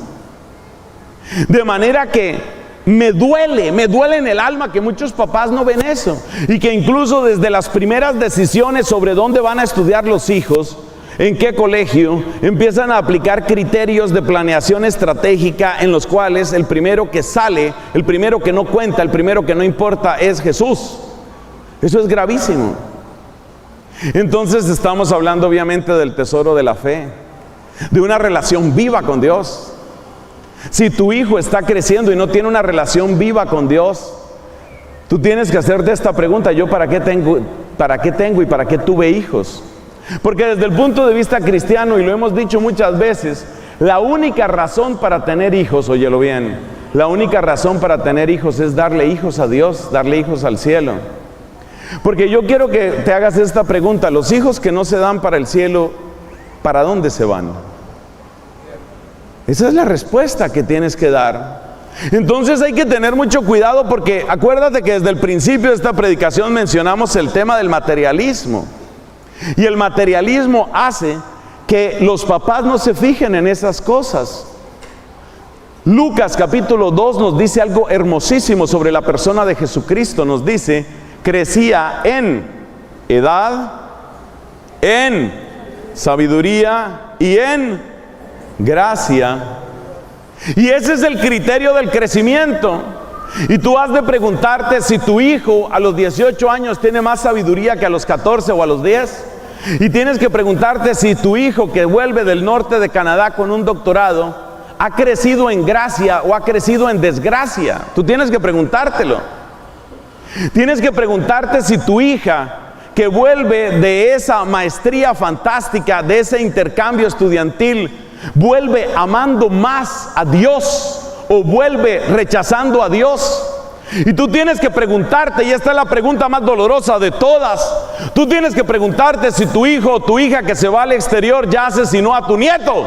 De manera que me duele en el alma que muchos papás no ven eso, y que incluso desde las primeras decisiones sobre dónde van a estudiar los hijos, en qué colegio, empiezan a aplicar criterios de planeación estratégica en los cuales el primero que sale, el primero que no cuenta, el primero que no importa es Jesús. Eso es gravísimo. Entonces estamos hablando obviamente del tesoro de la fe, de una relación viva con Dios. Si tu hijo está creciendo y no tiene una relación viva con Dios, tú tienes que hacerte esta pregunta: ¿yo para qué tengo y para qué tuve hijos? Porque desde el punto de vista cristiano, y lo hemos dicho muchas veces, la única razón para tener hijos, óyelo bien, la única razón para tener hijos es darle hijos a Dios, darle hijos al cielo. Porque yo quiero que te hagas esta pregunta: los hijos que no se dan para el cielo, ¿para dónde se van? Esa es la respuesta que tienes que dar. Entonces hay que tener mucho cuidado, porque acuérdate que desde el principio de esta predicación mencionamos el tema del materialismo. Y el materialismo hace que los papás no se fijen en esas cosas. Lucas capítulo 2 nos dice algo hermosísimo sobre la persona de Jesucristo. Nos dice: crecía en edad, en sabiduría y en gracia. Y ese es el criterio del crecimiento. Y tú has de preguntarte si tu hijo a los 18 años tiene más sabiduría que a los 14 o a los 10. Y tienes que preguntarte si tu hijo, que vuelve del norte de Canadá con un doctorado, ha crecido en gracia o ha crecido en desgracia. Tú tienes que preguntártelo. Tienes que preguntarte si tu hija, que vuelve de esa maestría fantástica, de ese intercambio estudiantil, vuelve amando más a Dios o vuelve rechazando a Dios. Y tú tienes que preguntarte, y esta es la pregunta más dolorosa de todas, tú tienes que preguntarte si tu hijo o tu hija que se va al exterior ya asesinó a tu nieto.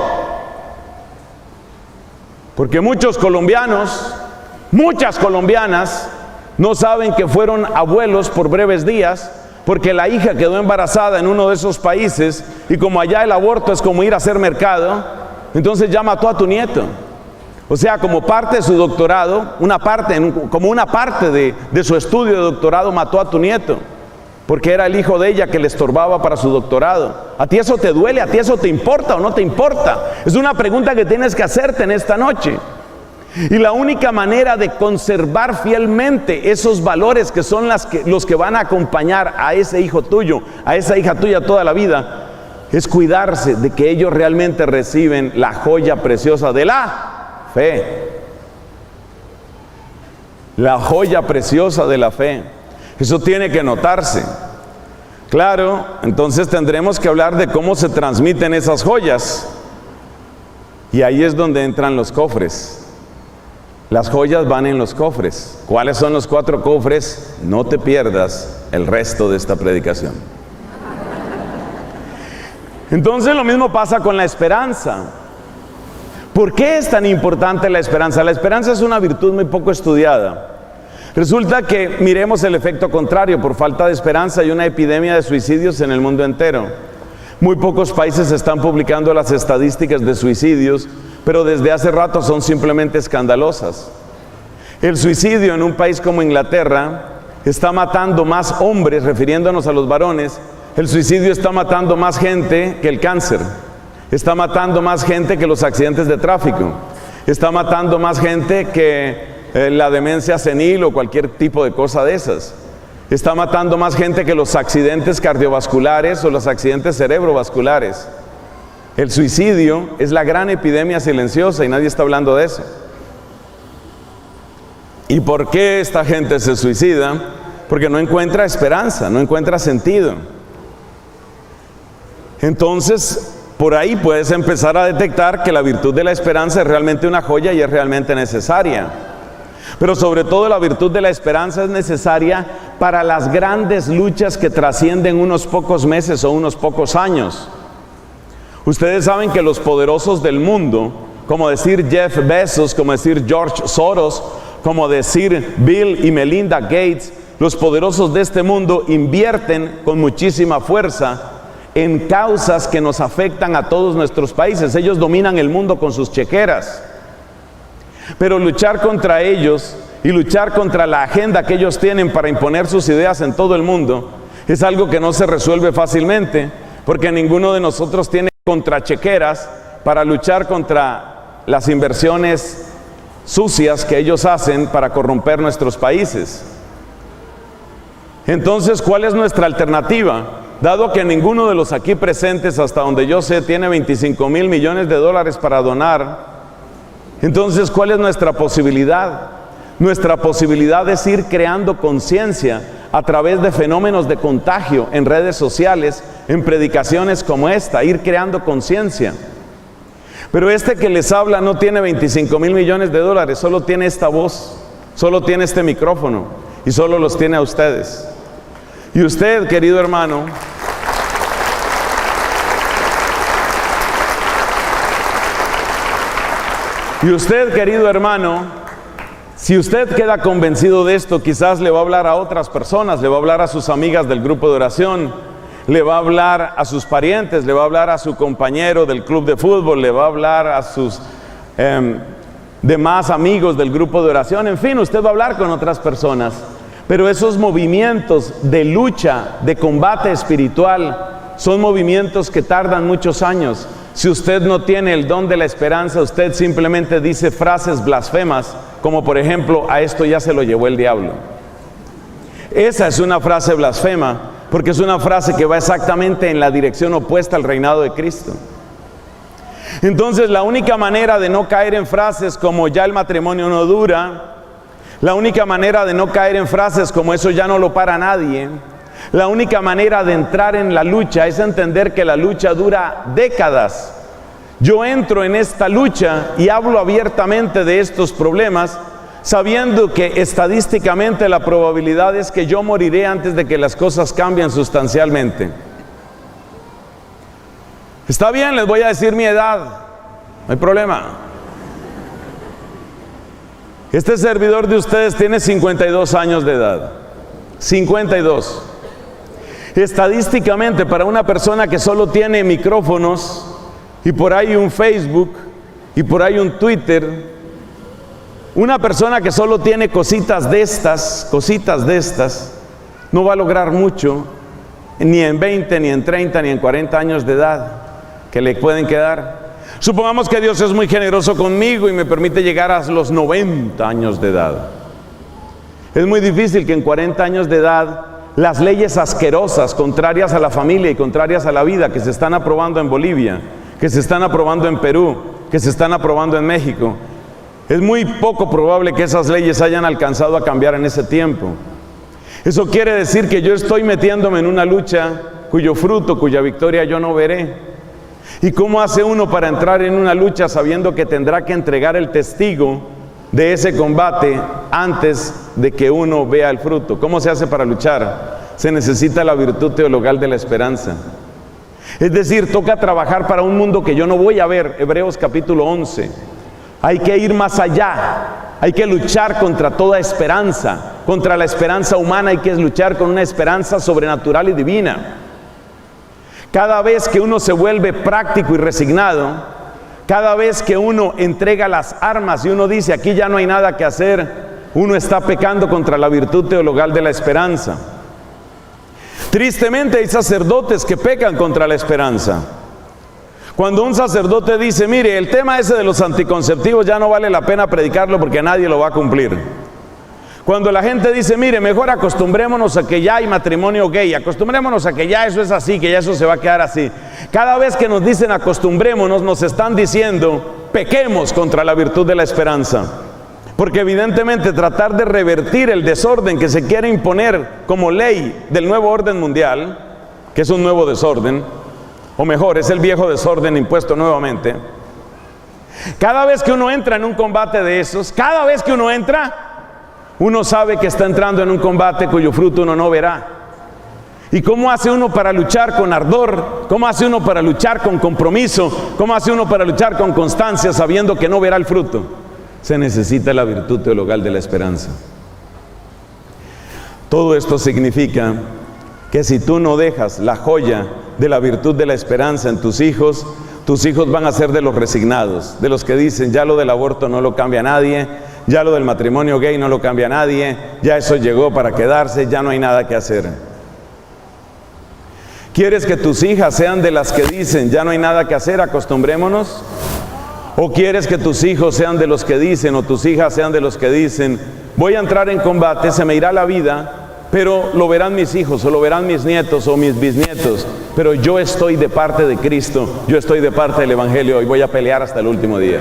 Porque muchos colombianos, muchas colombianas, no saben que fueron abuelos por breves días, porque la hija quedó embarazada en uno de esos países, y como allá el aborto es como ir a hacer mercado, entonces ya mató a tu nieto. O sea, como parte de su doctorado, como una parte de su estudio de doctorado, mató a tu nieto, porque era el hijo de ella que le estorbaba para su doctorado. ¿A ti eso te duele? ¿A ti eso te importa o no te importa? Es una pregunta que tienes que hacerte en esta noche. Y la única manera de conservar fielmente esos valores que son los que van a acompañar a ese hijo tuyo, a esa hija tuya toda la vida, es cuidarse de que ellos realmente reciben la joya preciosa de la fe. La joya preciosa de la fe. Eso tiene que notarse. Claro, entonces tendremos que hablar de cómo se transmiten esas joyas. Y ahí es donde entran los cofres. Las joyas van en los cofres. ¿Cuáles son los 4 cofres? No te pierdas el resto de esta predicación. Entonces lo mismo pasa con la esperanza. ¿Por qué es tan importante la esperanza? La esperanza es una virtud muy poco estudiada. Resulta que miremos el efecto contrario. Por falta de esperanza hay una epidemia de suicidios en el mundo entero. Muy pocos países están publicando las estadísticas de suicidios, pero desde hace rato son simplemente escandalosas. El suicidio en un país como Inglaterra está matando más hombres, refiriéndonos a los varones. El suicidio está matando más gente que el cáncer. Está matando más gente que los accidentes de tráfico. Está matando más gente que la demencia senil o cualquier tipo de cosa de esas. Está matando más gente que los accidentes cardiovasculares o los accidentes cerebrovasculares. El suicidio es la gran epidemia silenciosa y nadie está hablando de eso. ¿Y por qué esta gente se suicida? Porque no encuentra esperanza, no encuentra sentido. Entonces, por ahí puedes empezar a detectar que la virtud de la esperanza es realmente una joya y es realmente necesaria. Pero sobre todo la virtud de la esperanza es necesaria para las grandes luchas que trascienden unos pocos meses o unos pocos años. Ustedes saben que los poderosos del mundo, como decir Jeff Bezos, como decir George Soros, como decir Bill y Melinda Gates, los poderosos de este mundo invierten con muchísima fuerza en causas que nos afectan a todos nuestros países. Ellos dominan el mundo con sus chequeras. Pero luchar contra ellos y luchar contra la agenda que ellos tienen para imponer sus ideas en todo el mundo es algo que no se resuelve fácilmente, porque ninguno de nosotros tiene contrachequeras para luchar contra las inversiones sucias que ellos hacen para corromper nuestros países. Entonces, ¿cuál es nuestra alternativa? Dado que ninguno de los aquí presentes, hasta donde yo sé, tiene 25,000 millones de dólares para donar, entonces, ¿cuál es nuestra posibilidad? Nuestra posibilidad es ir creando conciencia a través de fenómenos de contagio en redes sociales, en predicaciones como esta, ir creando conciencia. Pero este que les habla no tiene 25,000 millones de dólares, solo tiene esta voz, solo tiene este micrófono y solo los tiene a ustedes. Y usted, querido hermano, si usted queda convencido de esto, quizás le va a hablar a otras personas, le va a hablar a sus amigas del grupo de oración, le va a hablar a sus parientes, le va a hablar a su compañero del club de fútbol, le va a hablar a sus demás amigos del grupo de oración, en fin, usted va a hablar con otras personas. Pero esos movimientos de lucha, de combate espiritual, son movimientos que tardan muchos años. Si usted no tiene el don de la esperanza, usted simplemente dice frases blasfemas, como por ejemplo, a esto ya se lo llevó el diablo. Esa es una frase blasfema, porque es una frase que va exactamente en la dirección opuesta al reinado de Cristo. Entonces, la única manera de no caer en frases como ya el matrimonio no dura, la única manera de no caer en frases como eso ya no lo para nadie, la única manera de entrar en la lucha es entender que la lucha dura décadas. Yo entro en esta lucha y hablo abiertamente de estos problemas, sabiendo que estadísticamente la probabilidad es que yo moriré antes de que las cosas cambien sustancialmente. Está bien, les voy a decir mi edad, no hay problema. Este servidor de ustedes tiene 52 años de edad. 52. Estadísticamente, para una persona que solo tiene micrófonos y por ahí un Facebook y por ahí un Twitter, una persona que solo tiene cositas de estas, no va a lograr mucho, ni en 20, ni en 30, ni en 40 años de edad que le pueden quedar. Supongamos que Dios es muy generoso conmigo y me permite llegar a los 90 años de edad. Es muy difícil que en 40 años de edad las leyes asquerosas, contrarias a la familia y contrarias a la vida, que se están aprobando en Bolivia, que se están aprobando en Perú, que se están aprobando en México, es muy poco probable que esas leyes hayan alcanzado a cambiar en ese tiempo. Eso quiere decir que yo estoy metiéndome en una lucha cuyo fruto, cuya victoria yo no veré. ¿Y cómo hace uno para entrar en una lucha sabiendo que tendrá que entregar el testigo de ese combate antes de que uno vea el fruto? ¿Cómo se hace para luchar? Se necesita la virtud teologal de la esperanza. Es decir, toca trabajar para un mundo que yo no voy a ver. Hebreos capítulo 11. Hay que ir más allá. Hay que luchar contra toda esperanza. Contra la esperanza humana hay que luchar con una esperanza sobrenatural y divina. Cada vez que uno se vuelve práctico y resignado, cada vez que uno entrega las armas y uno dice, aquí ya no hay nada que hacer, uno está pecando contra la virtud teologal de la esperanza. Tristemente hay sacerdotes que pecan contra la esperanza. Cuando un sacerdote dice, mire, el tema ese de los anticonceptivos ya no vale la pena predicarlo porque nadie lo va a cumplir. Cuando la gente dice, mire, mejor acostumbrémonos a que ya hay matrimonio gay, acostumbrémonos a que ya eso es así, que ya eso se va a quedar así. Cada vez que nos dicen acostumbrémonos, nos están diciendo, pequemos contra la virtud de la esperanza. Porque evidentemente tratar de revertir el desorden que se quiere imponer como ley del nuevo orden mundial, que es un nuevo desorden, o mejor, es el viejo desorden impuesto nuevamente. Cada vez que uno entra en un combate de esos, cada vez que uno entra, uno sabe que está entrando en un combate cuyo fruto uno no verá. ¿Y cómo hace uno para luchar con ardor? ¿Cómo hace uno para luchar con compromiso? ¿Cómo hace uno para luchar con constancia sabiendo que no verá el fruto? Se necesita la virtud teologal de la esperanza. Todo esto significa que si tú no dejas la joya de la virtud de la esperanza en tus hijos van a ser de los resignados, de los que dicen, ya lo del aborto no lo cambia nadie, ya lo del matrimonio gay no lo cambia nadie, ya eso llegó para quedarse, ya no hay nada que hacer. ¿Quieres que tus hijas sean de las que dicen, ya no hay nada que hacer, acostumbrémonos? ¿O quieres que tus hijos sean de los que dicen, o tus hijas sean de los que dicen, voy a entrar en combate, se me irá la vida, pero lo verán mis hijos, o lo verán mis nietos, o mis bisnietos, pero yo estoy de parte de Cristo, yo estoy de parte del Evangelio y voy a pelear hasta el último día?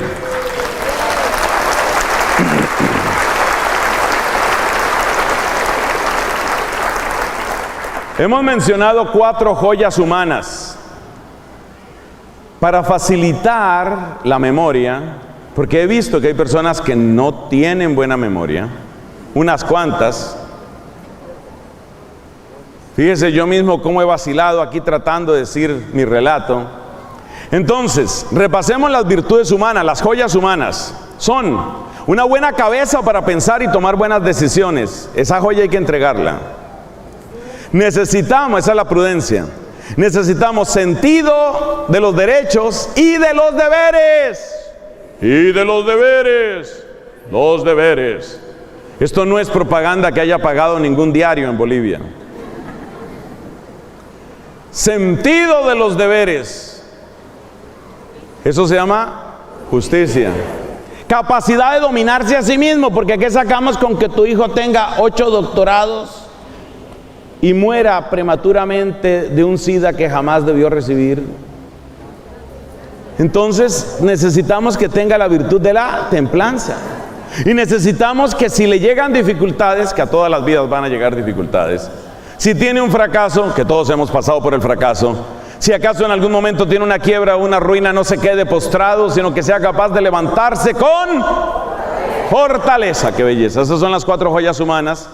Hemos mencionado 4 joyas humanas para facilitar la memoria, porque he visto que hay personas que no tienen buena memoria, unas cuantas. Fíjese yo mismo cómo he vacilado aquí tratando de decir mi relato. Entonces, repasemos las virtudes humanas, las joyas humanas. Son una buena cabeza para pensar y tomar buenas decisiones. Esa joya hay que entregarla. Necesitamos, esa es la prudencia, necesitamos sentido de los derechos y de los deberes. Y de los deberes, los deberes. Esto no es propaganda que haya pagado ningún diario en Bolivia. Sentido de los deberes. Eso se llama justicia. Capacidad de dominarse a sí mismo, porque ¿qué sacamos con que tu hijo tenga 8 doctorados y muera prematuramente de un SIDA que jamás debió recibir? Entonces necesitamos que tenga la virtud de la templanza. Y necesitamos que si le llegan dificultades, que a todas las vidas van a llegar dificultades, si tiene un fracaso, que todos hemos pasado por el fracaso, si acaso en algún momento tiene una quiebra o una ruina, no se quede postrado, sino que sea capaz de levantarse con fortaleza. ¡Qué belleza! Esas son las 4 joyas humanas.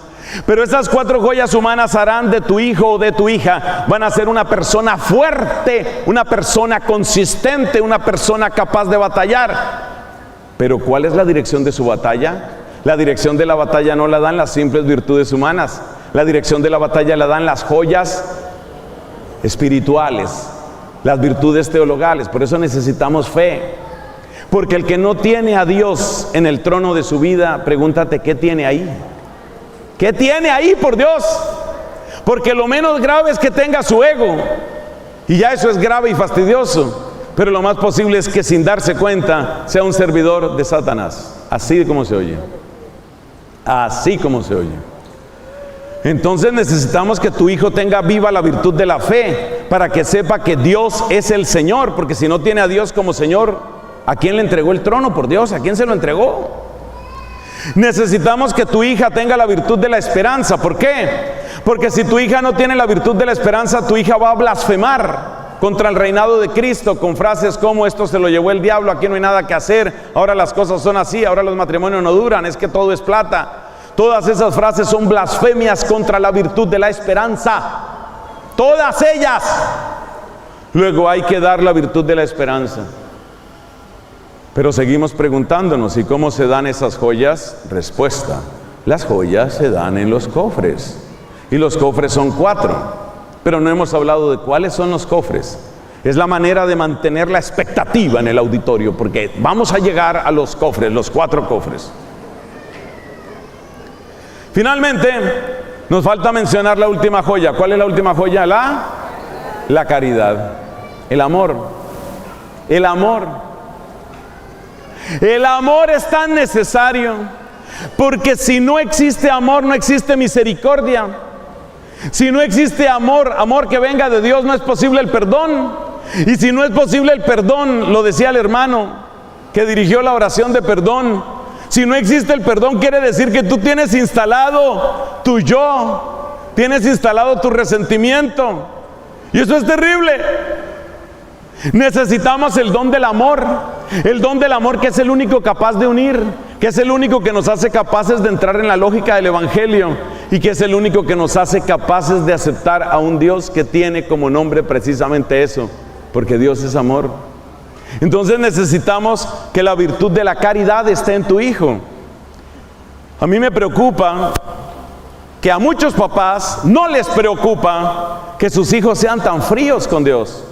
Pero esas 4 joyas humanas harán de tu hijo o de tu hija, van a ser una persona fuerte, una persona consistente, una persona capaz de batallar. Pero ¿cuál es la dirección de su batalla? La dirección de la batalla no la dan las simples virtudes humanas. La dirección de la batalla la dan las joyas espirituales, las virtudes teologales. Por eso necesitamos fe. Porque el que no tiene a Dios en el trono de su vida, pregúntate, ¿qué tiene ahí? ¿Qué tiene ahí, por Dios? Porque lo menos grave es que tenga su ego, y ya eso es grave y fastidioso. pero lo más posible es que sin darse cuenta sea un servidor de Satanás. Así como se oye. Así como se oye. Entonces necesitamos que tu hijo tenga viva la virtud de la fe, para que sepa que Dios es el Señor, porque si no tiene a Dios como Señor, ¿a quién le entregó el trono? Por Dios, ¿a quién se lo entregó? Necesitamos que tu hija tenga la virtud de la esperanza. ¿Por qué? Porque si tu hija no tiene la virtud de la esperanza, tu hija va a blasfemar contra el reinado de Cristo con frases como: esto se lo llevó el diablo, aquí no hay nada que hacer, ahora las cosas son así, ahora los matrimonios no duran, es que todo es plata. Todas esas frases son blasfemias contra la virtud de la esperanza. Todas ellas. Luego hay que dar la virtud de la esperanza. Pero seguimos preguntándonos: ¿y cómo se dan esas joyas? Respuesta: las joyas se dan en los cofres. Y los cofres son 4. Pero no hemos hablado de cuáles son los cofres. Es la manera de mantener la expectativa en el auditorio, porque vamos a llegar a los cofres, los 4 cofres. Finalmente, nos falta mencionar la última joya. ¿Cuál es la última joya? La caridad. El amor. El amor. El amor es tan necesario, porque si no existe amor, no existe misericordia. Si no existe amor, amor que venga de Dios, no es posible el perdón. Y si no es posible el perdón, lo decía el hermano que dirigió la oración de perdón, si no existe el perdón, quiere decir que tú tienes instalado tu yo, tienes instalado tu resentimiento, y eso es terrible. Necesitamos el don del amor que es el único capaz de unir, que es el único que nos hace capaces de entrar en la lógica del Evangelio, y que es el único que nos hace capaces de aceptar a un Dios que tiene como nombre precisamente eso, porque Dios es amor. Entonces necesitamos que la virtud de la caridad esté en tu hijo. A mí me preocupa que a muchos papás no les preocupa que sus hijos sean tan fríos con Dios.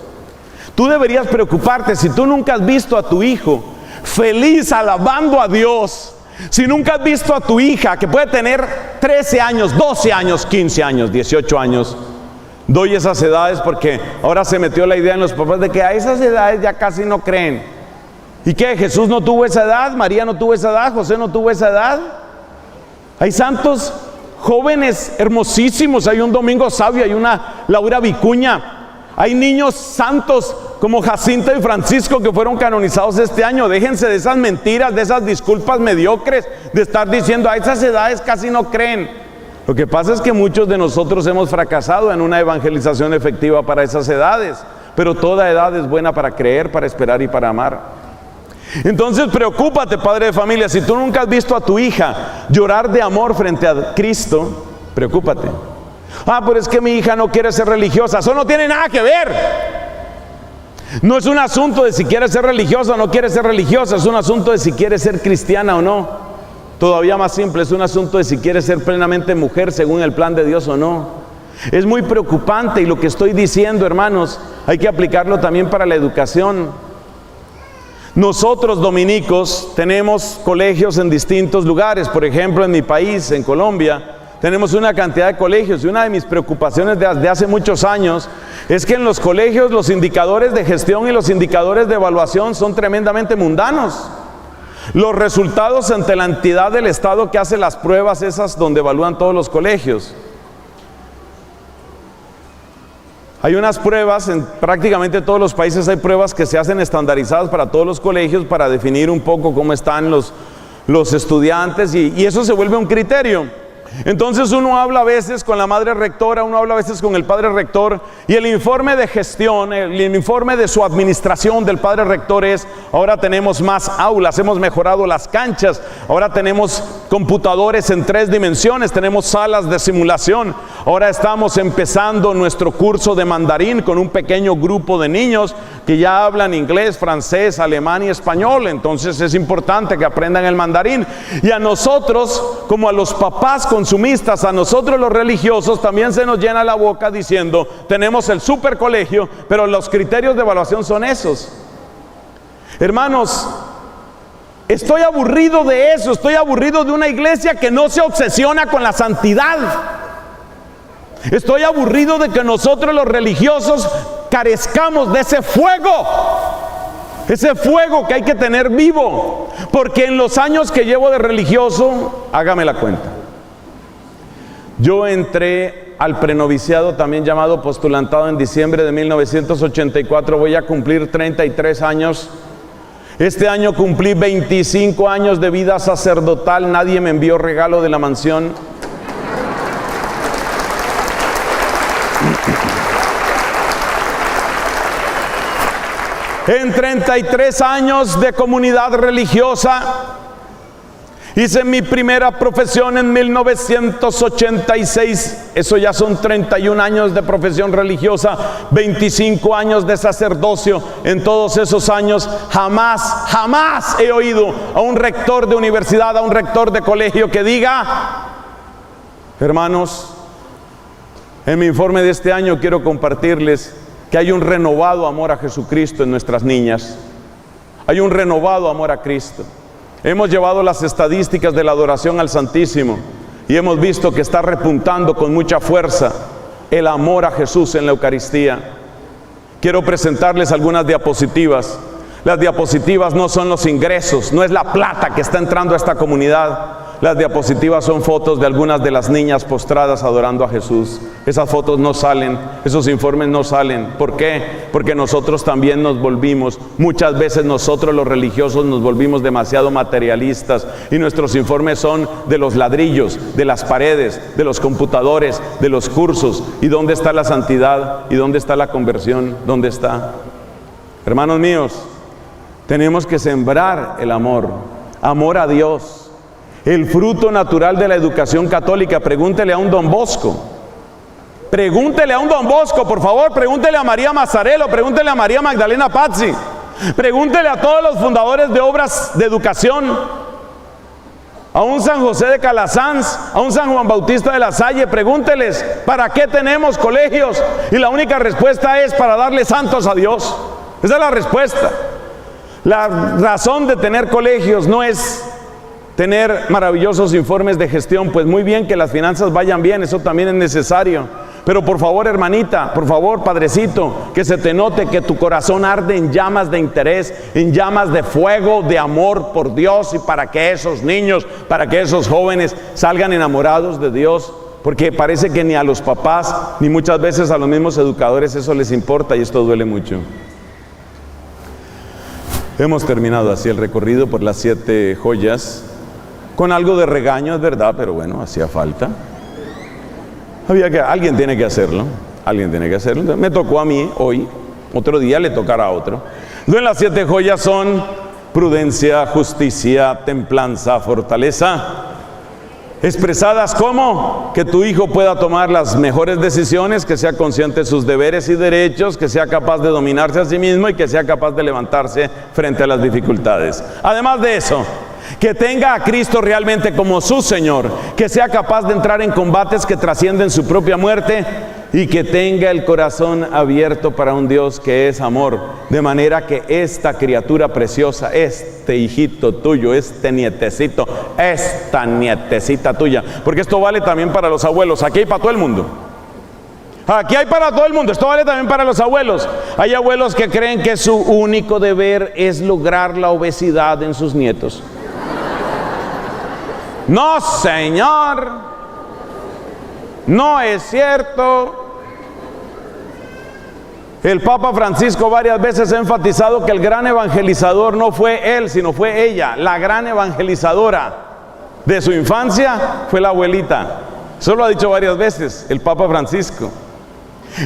Tú deberías preocuparte si tú nunca has visto a tu hijo feliz alabando a Dios. Si nunca has visto a tu hija, que puede tener 13 años, 12 años, 15 años, 18 años. Doy esas edades porque ahora se metió la idea en los papás de que a esas edades ya casi no creen. ¿Y qué? ¿Jesús no tuvo esa edad? ¿María no tuvo esa edad? ¿José no tuvo esa edad? Hay santos jóvenes hermosísimos. Hay un Domingo Sabio, hay una Laura Vicuña. Hay niños santos como Jacinta y Francisco que fueron canonizados este año. Déjense de esas mentiras, de esas disculpas mediocres, de estar diciendo a esas edades casi no creen. Lo que pasa es que muchos de nosotros hemos fracasado en una evangelización efectiva para esas edades, pero toda edad es buena para creer, para esperar y para amar. Entonces preocúpate, padre de familia, si tú nunca has visto a tu hija llorar de amor frente a Cristo, preocúpate. Pero es que mi hija no quiere ser religiosa. Eso no tiene nada que ver. No es un asunto de si quiere ser religiosa o no quiere ser religiosa, es un asunto de si quiere ser cristiana o no. Todavía más simple, es un asunto de si quiere ser plenamente mujer según el plan de Dios o no. Es muy preocupante, y lo que estoy diciendo, hermanos, hay que aplicarlo también para la educación. Nosotros dominicos tenemos colegios en distintos lugares. Por ejemplo, en mi país, en Colombia, tenemos una cantidad de colegios, y una de mis preocupaciones de hace muchos años es que en los colegios los indicadores de gestión y los indicadores de evaluación son tremendamente mundanos. Los resultados ante la entidad del Estado que hace las pruebas esas donde evalúan todos los colegios. Hay unas pruebas, en prácticamente todos los países hay pruebas que se hacen estandarizadas para todos los colegios para definir un poco cómo están los estudiantes, y eso se vuelve un criterio. Entonces uno habla a veces con la madre rectora, uno habla a veces con el padre rector, y el informe de gestión, el informe de su administración del padre rector es: ahora tenemos más aulas, hemos mejorado las canchas, ahora tenemos computadores en 3 dimensiones, tenemos salas de simulación, ahora estamos empezando nuestro curso de mandarín con un pequeño grupo de niños que ya hablan inglés, francés, alemán y español. Entonces es importante que aprendan el mandarín. Y a nosotros, como a los papás consumistas, a nosotros los religiosos, también se nos llena la boca diciendo: tenemos el super colegio, pero los criterios de evaluación son esos. Hermanos, estoy aburrido de eso. Estoy aburrido de una iglesia que no se obsesiona con la santidad. Estoy aburrido de que nosotros los religiosos carezcamos de ese fuego Ese fuego que hay que tener vivo. Porque en los años que llevo de religioso, hágame la cuenta. Yo entré al prenoviciado, también llamado postulantado, en diciembre de 1984. Voy a cumplir 33 años. Este año cumplí 25 años de vida sacerdotal. Nadie me envió regalo de la mansión. En 33 años de comunidad religiosa, hice mi primera profesión en 1986. Eso ya son 31 años de profesión religiosa, 25 años de sacerdocio. En todos esos años jamás he oído a un rector de universidad, a un rector de colegio que diga: hermanos, en mi informe de este año quiero compartirles que hay un renovado amor a Jesucristo en nuestras niñas. Hay un renovado amor a Cristo. Hemos llevado las estadísticas de la adoración al Santísimo y hemos visto que está repuntando con mucha fuerza el amor a Jesús en la Eucaristía. Quiero presentarles algunas diapositivas. Las diapositivas no son los ingresos, no es la plata que está entrando a esta comunidad. Las diapositivas son fotos de algunas de las niñas postradas adorando a Jesús. Esas fotos no salen, esos informes no salen. ¿Por qué? Porque nosotros también nos volvimos, muchas veces nosotros los religiosos nos volvimos demasiado materialistas y nuestros informes son de los ladrillos, de las paredes, de los computadores, de los cursos. ¿Y dónde está la santidad? ¿Y dónde está la conversión? ¿Dónde está? Hermanos míos, tenemos que sembrar el amor a Dios. El fruto natural de la educación católica. Pregúntele a un Don Bosco. Pregúntele a un Don Bosco, por favor. Pregúntele a María Mazzarello. Pregúntele a María Magdalena Pazzi. Pregúntele a todos los fundadores de obras de educación. A un San José de Calasanz, a un San Juan Bautista de la Salle. Pregúnteles, ¿para qué tenemos colegios? Y la única respuesta es: para darle santos a Dios. Esa es la respuesta. La razón de tener colegios no es tener maravillosos informes de gestión. Pues muy bien que las finanzas vayan bien, eso también es necesario. Pero por favor, hermanita, por favor, padrecito, que se te note que tu corazón arde en llamas de interés, en llamas de fuego, de amor por Dios, y para que esos niños, para que esos jóvenes salgan enamorados de Dios. Porque parece que ni a los papás, ni muchas veces a los mismos educadores eso les importa, y esto duele mucho. Hemos terminado así el recorrido por las 7 joyas. Con algo de regaño, es verdad, pero bueno, hacía falta. Alguien tiene que hacerlo. Alguien tiene que hacerlo. Me tocó a mí hoy. Otro día le tocará a otro. Entonces las 7 joyas son prudencia, justicia, templanza, fortaleza. Expresadas como: que tu hijo pueda tomar las mejores decisiones, que sea consciente de sus deberes y derechos, que sea capaz de dominarse a sí mismo y que sea capaz de levantarse frente a las dificultades. Además de eso, que tenga a Cristo realmente como su Señor, que sea capaz de entrar en combates que trascienden su propia muerte y que tenga el corazón abierto para un Dios que es amor, de manera que esta criatura preciosa, este hijito tuyo, este nietecito, esta nietecita tuya, porque esto vale también para los abuelos, aquí hay para todo el mundo. Aquí hay para todo el mundo, esto vale también para los abuelos. Hay abuelos que creen que su único deber es lograr la obesidad en sus nietos. No, señor, no es cierto. El Papa Francisco varias veces ha enfatizado que el gran evangelizador no fue él, sino fue ella. La gran evangelizadora de su infancia fue la abuelita. Eso lo ha dicho varias veces el Papa Francisco.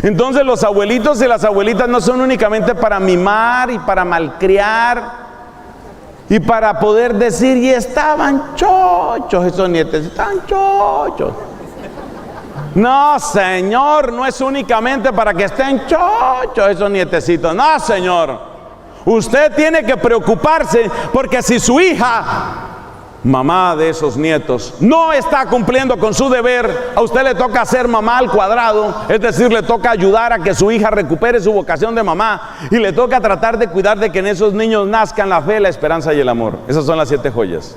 Entonces los abuelitos y las abuelitas no son únicamente para mimar y para malcriar y para poder decir: y estaban chochos esos nietos, están chochos. No, señor, no es únicamente para que estén chochos esos nietecitos. No, señor, usted tiene que preocuparse, porque si su hija, mamá de esos nietos, no está cumpliendo con su deber, a usted le toca ser mamá al cuadrado. Es decir, le toca ayudar a que su hija recupere su vocación de mamá, y le toca tratar de cuidar de que en esos niños nazcan la fe, la esperanza y el amor. Esas son las 7 joyas.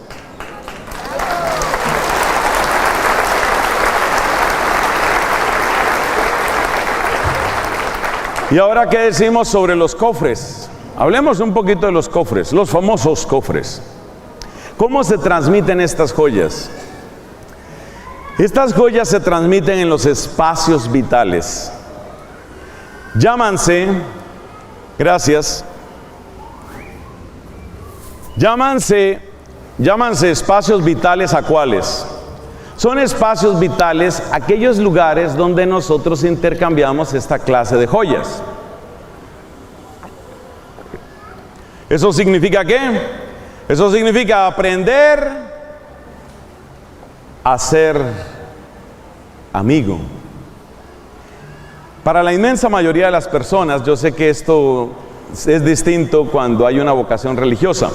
Y ahora, ¿qué decimos sobre los cofres? Hablemos un poquito de los cofres, los famosos cofres. ¿Cómo se transmiten estas joyas? Estas joyas se transmiten en los espacios vitales. Llámanse espacios vitales. ¿A cuáles? Son espacios vitales aquellos lugares donde nosotros intercambiamos esta clase de joyas. ¿Eso significa qué? Eso significa aprender a ser amigo. Para la inmensa mayoría de las personas, yo sé que esto es distinto cuando hay una vocación religiosa.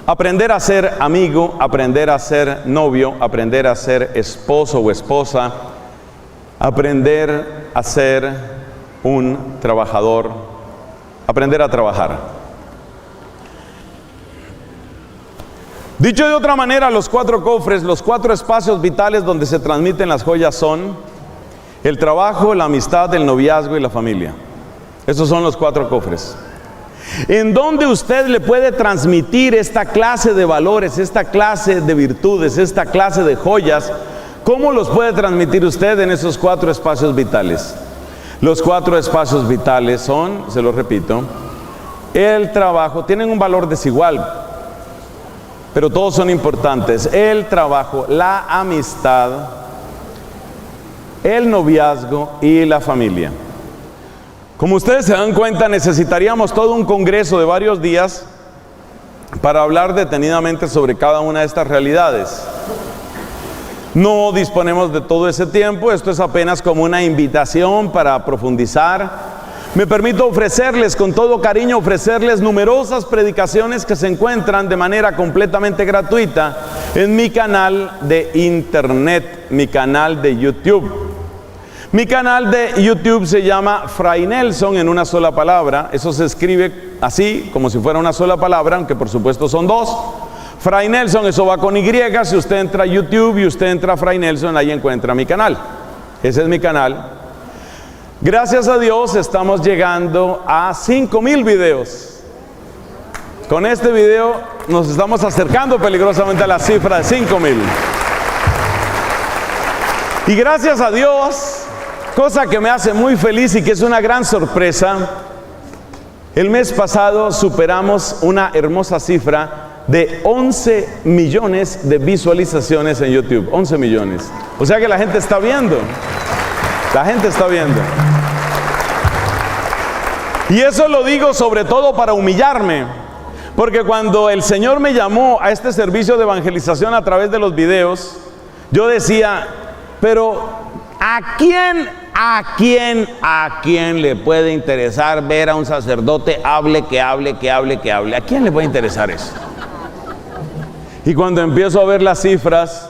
Aprender a ser amigo, aprender a ser novio, aprender a ser esposo o esposa, aprender a ser un trabajador, aprender a trabajar. Dicho de otra manera, los 4 cofres, los 4 espacios vitales donde se transmiten las joyas son el trabajo, la amistad, el noviazgo y la familia. Esos son los 4 cofres. En donde usted le puede transmitir esta clase de valores, esta clase de virtudes, esta clase de joyas. ¿Cómo los puede transmitir usted en esos 4 espacios vitales? Los 4 espacios vitales son, se lo repito, el trabajo. Tienen un valor desigual, pero todos son importantes. El trabajo, la amistad, el noviazgo y la familia. Como ustedes se dan cuenta, necesitaríamos todo un congreso de varios días para hablar detenidamente sobre cada una de estas realidades. No disponemos de todo ese tiempo, esto es apenas como una invitación para profundizar. Me permito ofrecerles, con todo cariño, ofrecerles numerosas predicaciones que se encuentran de manera completamente gratuita en mi canal de internet, mi canal de YouTube. Mi canal de YouTube se llama Fray Nelson, en una sola palabra. Eso se escribe así, como si fuera una sola palabra, aunque por supuesto son 2. Fray Nelson, eso va con Y. Si usted entra a YouTube y usted entra a Fray Nelson, ahí encuentra mi canal. Ese es mi canal. Gracias a Dios estamos llegando a 5,000 videos. Con este video nos estamos acercando peligrosamente a la cifra de 5,000. Y gracias a Dios, cosa que me hace muy feliz y que es una gran sorpresa, el mes pasado superamos una hermosa cifra de 11 millones de visualizaciones en YouTube. 11 millones. O sea que la gente está viendo. La gente está viendo. Y eso lo digo sobre todo para humillarme, porque cuando el Señor me llamó a este servicio de evangelización a través de los videos, yo decía, pero ¿a quién le puede interesar ver a un sacerdote hable? ¿A quién le puede interesar eso? Y cuando empiezo a ver las cifras,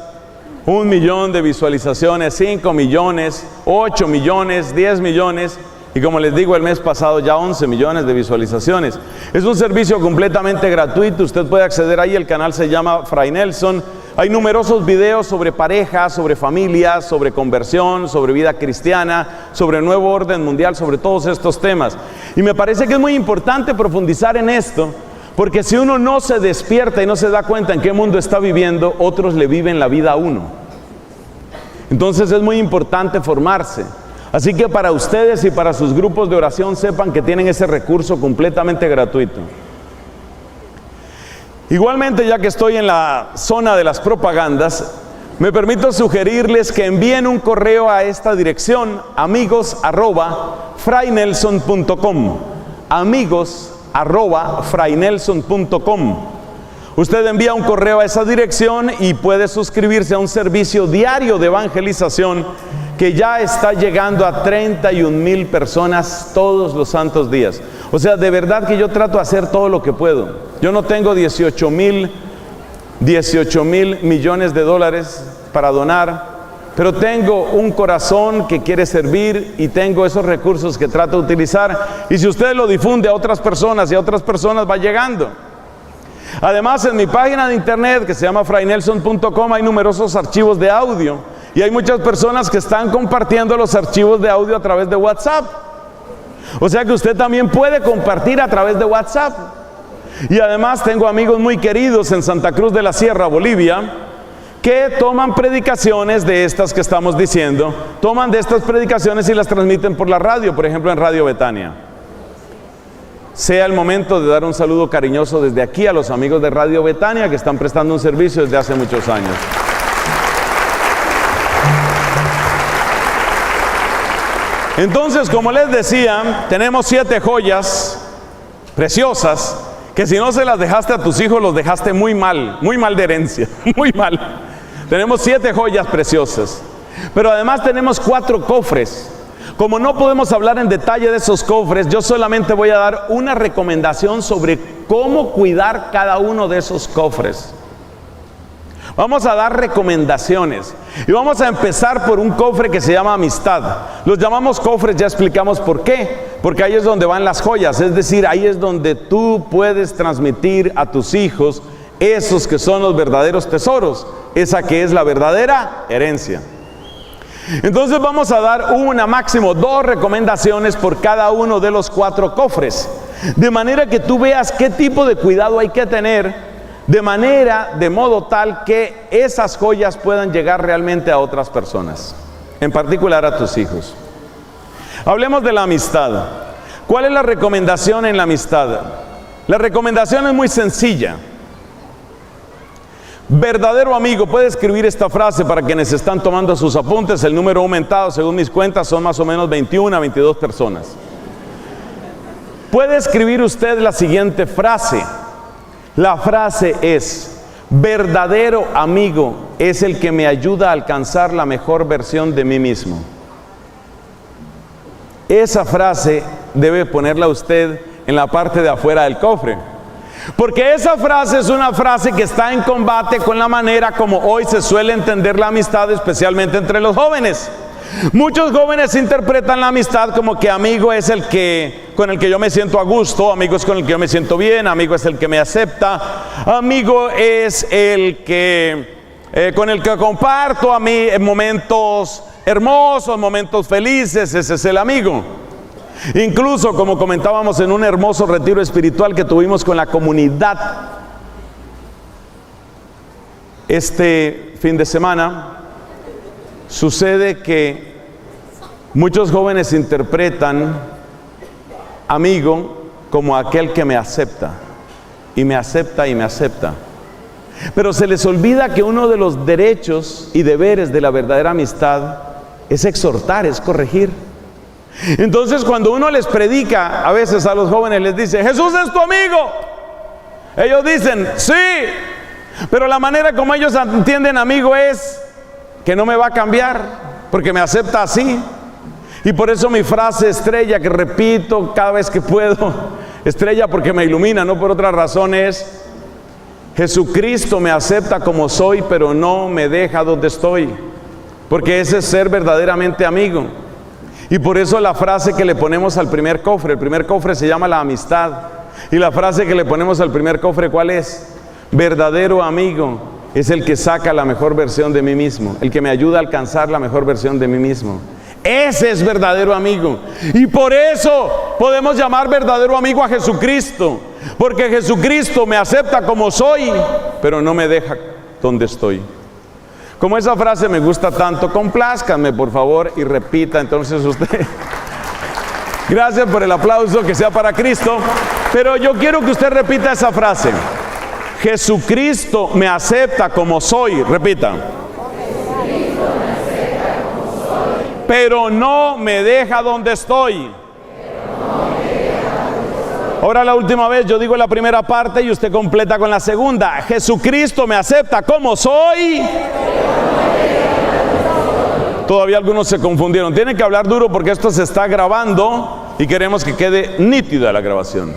1 millón de visualizaciones, 5 millones, 8 millones, 10 millones, y como les digo, el mes pasado ya 11 millones de visualizaciones. Es un servicio completamente gratuito, usted puede acceder ahí, el canal se llama Fray Nelson. Hay numerosos videos sobre parejas, sobre familias, sobre conversión, sobre vida cristiana, sobre el nuevo orden mundial, sobre todos estos temas. Y me parece que es muy importante profundizar en esto, porque si uno no se despierta y no se da cuenta en qué mundo está viviendo, otros le viven la vida a uno. Entonces es muy importante formarse. Así que para ustedes y para sus grupos de oración, sepan que tienen ese recurso completamente gratuito. Igualmente, ya que estoy en la zona de las propagandas, me permito sugerirles que envíen un correo a esta dirección, amigos@fraynelson.com. amigos@fraynelson.com. Usted envía un correo a esa dirección y puede suscribirse a un servicio diario de evangelización que ya está llegando a 31,000 personas todos los santos días. O sea, de verdad que yo trato de hacer todo lo que puedo. Yo no tengo 18,000 millones de dólares para donar, pero tengo un corazón que quiere servir y tengo esos recursos que trato de utilizar. Y si usted lo difunde a otras personas y a otras personas, va llegando. Además, en mi página de internet que se llama fraynelson.com hay numerosos archivos de audio. Y hay muchas personas que están compartiendo los archivos de audio a través de WhatsApp. O sea que usted también puede compartir a través de WhatsApp. Y además tengo amigos muy queridos en Santa Cruz de la Sierra, Bolivia, que toman predicaciones de estas que estamos diciendo, toman de estas predicaciones y las transmiten por la radio, por ejemplo en Radio Betania. Sea el momento de dar un saludo cariñoso desde aquí a los amigos de Radio Betania que están prestando un servicio desde hace muchos años. Entonces, como les decía, tenemos 7 joyas preciosas que si no se las dejaste a tus hijos, los dejaste muy mal de herencia, muy mal. Tenemos 7 joyas preciosas, pero además tenemos 4 cofres. Como no podemos hablar en detalle de esos cofres, yo solamente voy a dar una recomendación sobre cómo cuidar cada uno de esos cofres. Vamos a dar recomendaciones y vamos a empezar por un cofre que se llama amistad. Los llamamos cofres, ya explicamos por qué. Porque ahí es donde van las joyas, es decir, ahí es donde tú puedes transmitir a tus hijos esos que son los verdaderos tesoros, esa que es la verdadera herencia. Entonces vamos a dar máximo 2 recomendaciones por cada uno de los 4 cofres, de manera que tú veas qué tipo de cuidado hay que tener, de modo tal que esas joyas puedan llegar realmente a otras personas, en particular a tus hijos. Hablemos de la amistad. ¿Cuál es la recomendación en la amistad? La recomendación es muy sencilla. Verdadero amigo, puede escribir esta frase para quienes están tomando sus apuntes. El número aumentado, según mis cuentas, son más o menos 21 a 22 personas. Puede escribir usted la siguiente frase. La frase es: verdadero amigo es el que me ayuda a alcanzar la mejor versión de mí mismo. Esa frase debe ponerla usted en la parte de afuera del cofre, porque esa frase es una frase que está en combate con la manera como hoy se suele entender la amistad, especialmente entre los jóvenes. Muchos jóvenes interpretan la amistad como que amigo es el que con el que yo me siento a gusto, amigo es con el que yo me siento bien, amigo es el que me acepta, amigo es el que con el que comparto a mí momentos hermosos, momentos felices. Ese es el amigo. Incluso, como comentábamos en un hermoso retiro espiritual que tuvimos con la comunidad este fin de semana, sucede que muchos jóvenes interpretan amigo como aquel que me acepta y me acepta y me acepta. Pero se les olvida que uno de los derechos y deberes de la verdadera amistad es exhortar, es corregir. Entonces, cuando uno les predica, a veces a los jóvenes les dice: Jesús es tu amigo. Ellos dicen: sí, pero la manera como ellos entienden amigo es que no me va a cambiar, porque me acepta así. Y por eso mi frase estrella, que repito cada vez que puedo, estrella porque me ilumina, no por otra razón, es: Jesucristo me acepta como soy, pero no me deja donde estoy. Porque ese es ser verdaderamente amigo. Y por eso la frase que le ponemos al primer cofre, el primer cofre se llama la amistad. Y la frase que le ponemos al primer cofre, ¿cuál es? Verdadero amigo es el que saca la mejor versión de mí mismo, el que me ayuda a alcanzar la mejor versión de mí mismo. Ese es verdadero amigo. Y por eso podemos llamar verdadero amigo a Jesucristo, porque Jesucristo me acepta como soy, pero no me deja donde estoy. Como esa frase me gusta tanto, complázcanme por favor y repita entonces usted. Gracias por el aplauso, que sea para Cristo. Pero yo quiero que usted repita esa frase: Jesucristo me acepta como soy. Repita: Jesucristo me acepta como soy, pero no me deja donde estoy. Ahora la última vez, yo digo la primera parte y usted completa con la segunda. Jesucristo me acepta como soy. Todavía algunos se confundieron. Tienen que hablar duro porque esto se está grabando y queremos que quede nítida la grabación.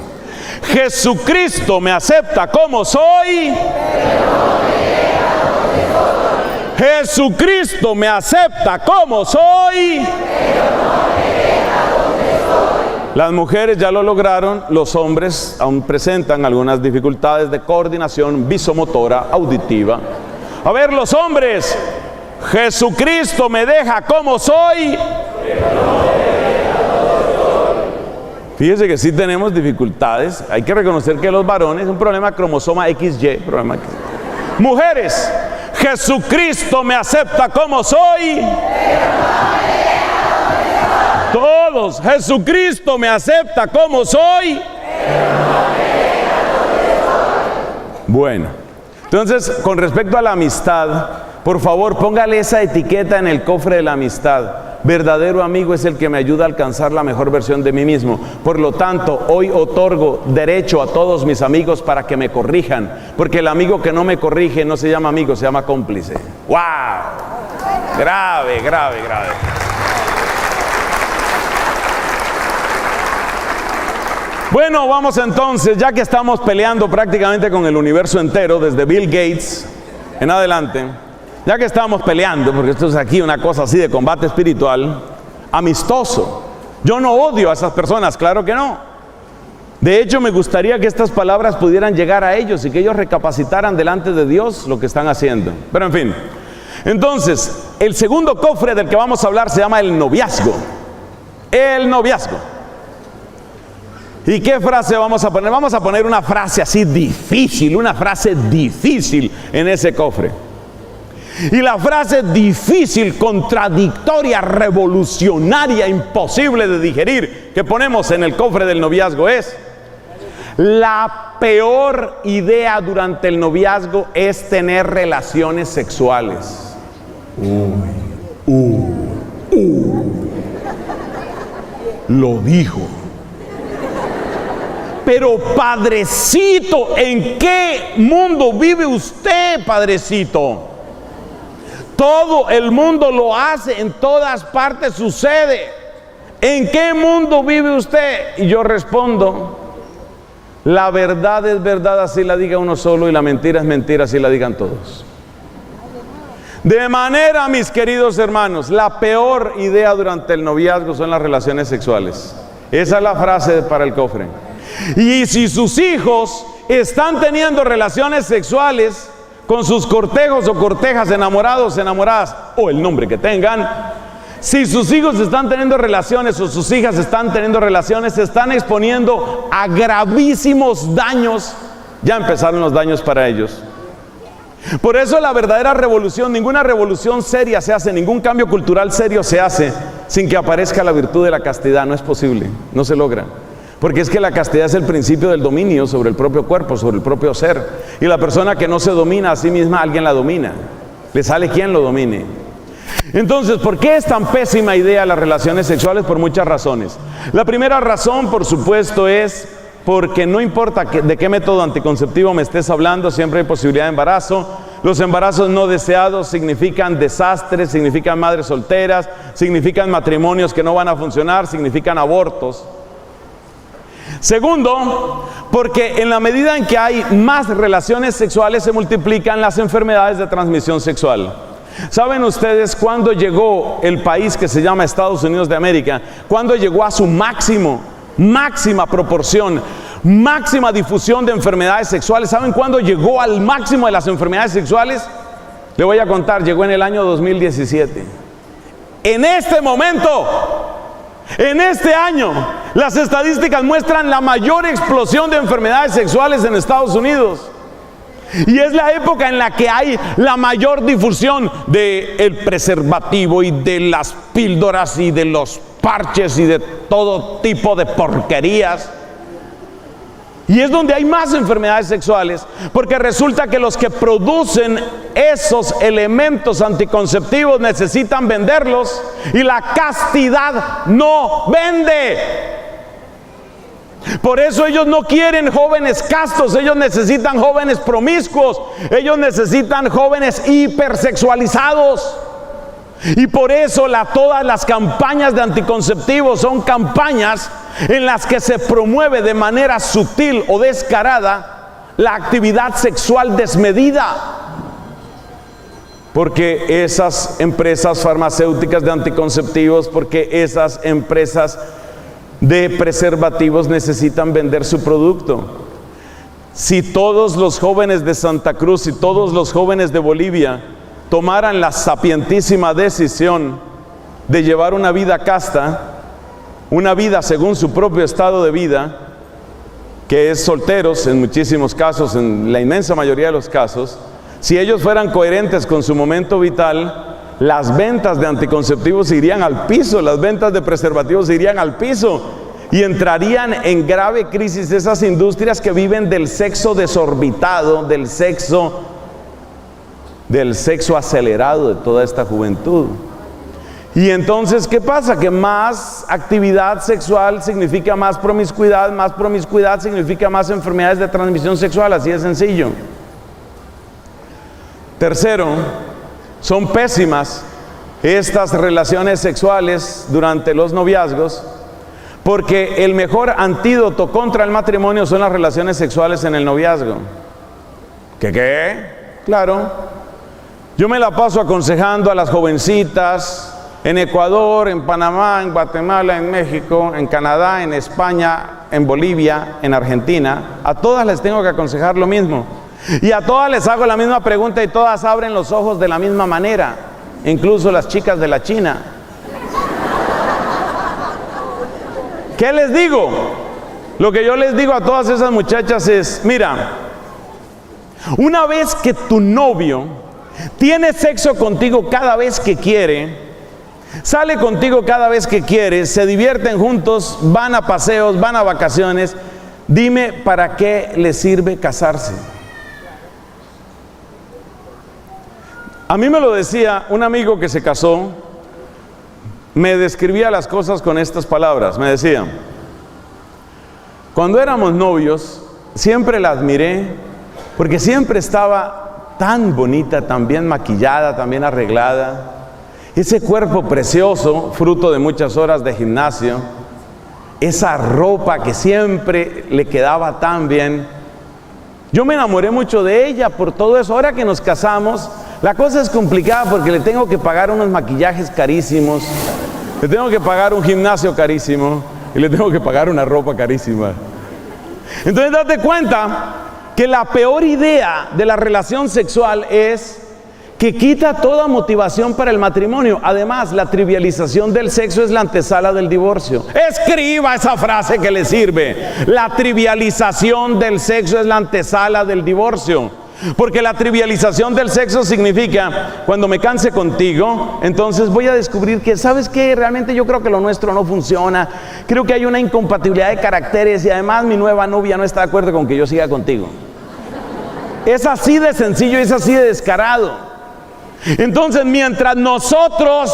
Jesucristo me acepta como soy. Jesucristo me acepta como soy. Las mujeres ya lo lograron, los hombres aún presentan algunas dificultades de coordinación visomotora, auditiva. A ver, los hombres: Jesucristo me deja como soy. Fíjese que sí tenemos dificultades. Hay que reconocer que los varones es un problema cromosoma XY. Mujeres, Jesucristo me acepta como soy. Todos, Jesucristo me acepta como soy. Bueno, entonces, con respecto a la amistad, por favor, póngale esa etiqueta en el cofre de la amistad. Verdadero amigo es el que me ayuda a alcanzar la mejor versión de mí mismo. Por lo tanto, hoy otorgo derecho a todos mis amigos para que me corrijan, porque el amigo que no me corrige no se llama amigo, se llama cómplice. ¡Wow! Grave, grave, grave. Bueno, vamos entonces, ya que estamos peleando prácticamente con el universo entero, desde Bill Gates en adelante, ya que estamos peleando, porque esto es aquí una cosa así de combate espiritual, amistoso. Yo no odio a esas personas, claro que no. De hecho, me gustaría que estas palabras pudieran llegar a ellos y que ellos recapacitaran delante de Dios lo que están haciendo. Pero en fin, entonces, el segundo cofre del que vamos a hablar se llama el noviazgo. El noviazgo. ¿Y qué frase vamos a poner? Vamos a poner una frase así difícil, una frase difícil en ese cofre. Y la frase difícil, contradictoria, revolucionaria, imposible de digerir que ponemos en el cofre del noviazgo es: la peor idea durante el noviazgo es tener relaciones sexuales. Lo dijo. Pero padrecito, ¿en qué mundo vive usted, padrecito? Todo el mundo lo hace, en todas partes sucede. ¿En qué mundo vive usted? Y yo respondo: la verdad es verdad, así la diga uno solo, y la mentira es mentira, así la digan todos. De manera, mis queridos hermanos, la peor idea durante el noviazgo son las relaciones sexuales. Esa es la frase para el cofre. Y si sus hijos están teniendo relaciones sexuales con sus cortejos o cortejas, enamorados, enamoradas, o el nombre que tengan, si sus hijos están teniendo relaciones o sus hijas están teniendo relaciones, se están exponiendo a gravísimos daños. Ya empezaron los daños para ellos. Por eso la verdadera revolución, ninguna revolución seria se hace, ningún cambio cultural serio se hace sin que aparezca la virtud de la castidad. No es posible, no se logra. Porque es que la castidad es el principio del dominio sobre el propio cuerpo, sobre el propio ser. Y la persona que no se domina a sí misma, alguien la domina. Le sale quien lo domine. Entonces, ¿por qué es tan pésima idea las relaciones sexuales? Por muchas razones. La primera razón, por supuesto, es porque no importa de qué método anticonceptivo me estés hablando, siempre hay posibilidad de embarazo. Los embarazos no deseados significan desastres, significan madres solteras, significan matrimonios que no van a funcionar, significan abortos. Segundo, porque en la medida en que hay más relaciones sexuales se multiplican las enfermedades de transmisión sexual. ¿Saben ustedes cuándo llegó el país que se llama Estados Unidos de América? ¿Cuándo llegó a su máxima proporción, máxima difusión de enfermedades sexuales? ¿Saben cuándo llegó al máximo de las enfermedades sexuales? Le voy a contar, llegó en el año 2017. En este momento, en este año, las estadísticas muestran la mayor explosión de enfermedades sexuales en Estados Unidos. Y es la época en la que hay la mayor difusión del preservativo y de las píldoras y de los parches y de todo tipo de porquerías. Y es donde hay más enfermedades sexuales, porque resulta que los que producen esos elementos anticonceptivos necesitan venderlos y la castidad no vende. Por eso ellos no quieren jóvenes castos, ellos necesitan jóvenes promiscuos, ellos necesitan jóvenes hipersexualizados. Y por eso todas las campañas de anticonceptivos son campañas en las que se promueve de manera sutil o descarada la actividad sexual desmedida. Porque esas empresas farmacéuticas de anticonceptivos, porque esas empresas de preservativos necesitan vender su producto. Si todos los jóvenes de Santa Cruz y todos los jóvenes de Bolivia tomaran la sapientísima decisión de llevar una vida casta, una vida según su propio estado de vida, que es solteros en muchísimos casos, en la inmensa mayoría de los casos, si ellos fueran coherentes con su momento vital, las ventas de anticonceptivos irían al piso, las ventas de preservativos irían al piso y entrarían en grave crisis esas industrias que viven del sexo desorbitado, del sexo acelerado de toda esta juventud. Y entonces, ¿qué pasa? Que más actividad sexual significa más promiscuidad significa más enfermedades de transmisión sexual, así de sencillo. Tercero, son pésimas estas relaciones sexuales durante los noviazgos, porque el mejor antídoto contra el matrimonio son las relaciones sexuales en el noviazgo. ¿Qué? Claro. Yo me la paso aconsejando a las jovencitas en Ecuador, en Panamá, en Guatemala, en México, en Canadá, en España, en Bolivia, en Argentina. A todas les tengo que aconsejar lo mismo. Y a todas les hago la misma pregunta y todas abren los ojos de la misma manera. Incluso las chicas de la China. ¿Qué les digo? Lo que yo les digo a todas esas muchachas es, mira, una vez que tu novio tiene sexo contigo cada vez que quiere, sale contigo cada vez que quiere, se divierten juntos, van a paseos, van a vacaciones, dime para qué les sirve casarse. A mí me lo decía un amigo que se casó, me describía las cosas con estas palabras, me decía: cuando éramos novios, siempre la admiré, porque siempre estaba tan bonita, tan bien maquillada, tan bien arreglada, ese cuerpo precioso, fruto de muchas horas de gimnasio, esa ropa que siempre le quedaba tan bien. Yo me enamoré mucho de ella por todo eso. Ahora que nos casamos, la cosa es complicada porque le tengo que pagar unos maquillajes carísimos, le tengo que pagar un gimnasio carísimo y le tengo que pagar una ropa carísima. Entonces date cuenta que la peor idea de la relación sexual es que quita toda motivación para el matrimonio. Además, la trivialización del sexo es la antesala del divorcio. Escriba esa frase que le sirve. La trivialización del sexo es la antesala del divorcio. Porque la trivialización del sexo significa, cuando me canse contigo, entonces voy a descubrir que, ¿sabes qué? Realmente yo creo que lo nuestro no funciona. Creo que hay una incompatibilidad de caracteres y además mi nueva novia no está de acuerdo con que yo siga contigo. Es así de sencillo, es así de descarado. Entonces, mientras nosotros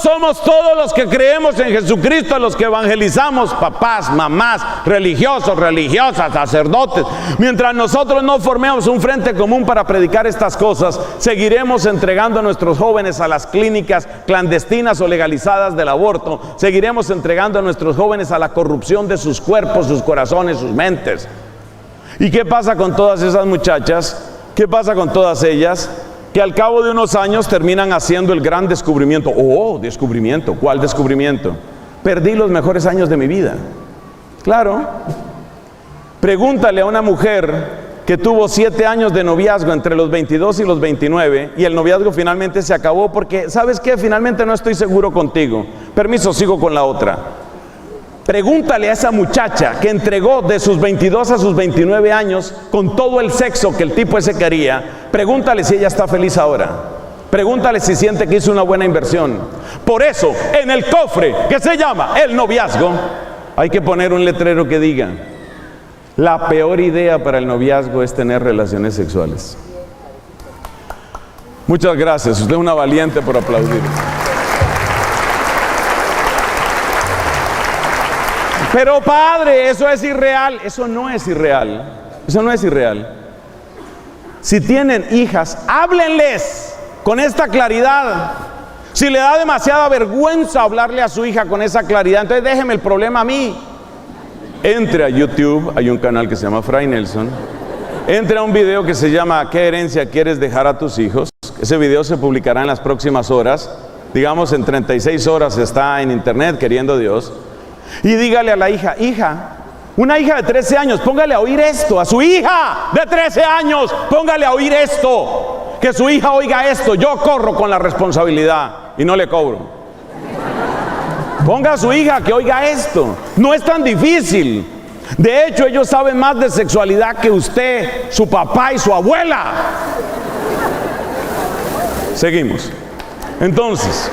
somos todos los que creemos en Jesucristo, los que evangelizamos, papás, mamás, religiosos, religiosas, sacerdotes, mientras nosotros no formemos un frente común para predicar estas cosas, seguiremos entregando a nuestros jóvenes a las clínicas clandestinas o legalizadas del aborto, seguiremos entregando a nuestros jóvenes a la corrupción de sus cuerpos, sus corazones, sus mentes. ¿Y qué pasa con todas esas muchachas? ¿Qué pasa con todas ellas? Que al cabo de unos años terminan haciendo el gran descubrimiento. ¡Oh, descubrimiento! ¿Cuál descubrimiento? Perdí los mejores años de mi vida. Claro. Pregúntale a una mujer que tuvo 7 años de noviazgo entre los 22 y los 29 y el noviazgo finalmente se acabó porque, ¿sabes qué? Finalmente no estoy seguro contigo. Permiso, sigo con la otra. Pregúntale a esa muchacha que entregó de sus 22 a sus 29 años con todo el sexo que el tipo ese quería. Pregúntale si ella está feliz ahora. Pregúntale si siente que hizo una buena inversión. Por eso, en el cofre que se llama el noviazgo, hay que poner un letrero que diga: la peor idea para el noviazgo es tener relaciones sexuales. Muchas gracias. Usted es una valiente por aplaudir. Pero padre, eso es irreal. Eso no es irreal. Eso no es irreal. Si tienen hijas, háblenles con esta claridad. Si le da demasiada vergüenza hablarle a su hija con esa claridad, entonces déjeme el problema a mí. Entre a YouTube, hay un canal que se llama Fray Nelson. Entre a un video que se llama ¿Qué herencia quieres dejar a tus hijos? Ese video se publicará en las próximas horas. Digamos en 36 horas está en internet, queriendo Dios. Y dígale a la hija: hija, una hija de 13 años, póngale a oír esto. A su hija de 13 años, póngale a oír esto. Que su hija oiga esto. Yo corro con la responsabilidad y no le cobro. Ponga a su hija que oiga esto. No es tan difícil. De hecho, ellos saben más de sexualidad que usted, su papá y su abuela. Seguimos. Entonces,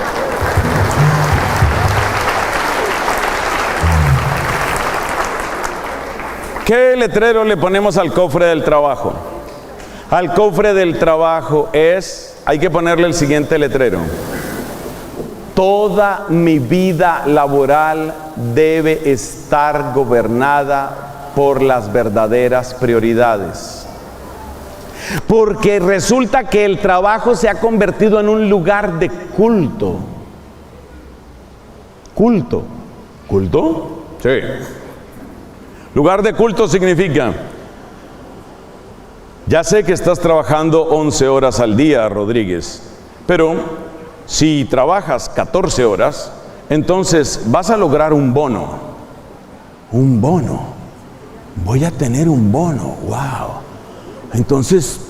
¿qué letrero le ponemos al cofre del trabajo? Al cofre del trabajo hay que ponerle el siguiente letrero: toda mi vida laboral debe estar gobernada por las verdaderas prioridades. Porque resulta que el trabajo se ha convertido en un lugar de culto. ¿Culto? ¿Culto? Sí. Lugar de culto significa: ya sé que estás trabajando 11 horas al día, Rodríguez, pero si trabajas 14 horas, entonces vas a lograr un bono. Un bono. Voy a tener un bono. Wow. Entonces,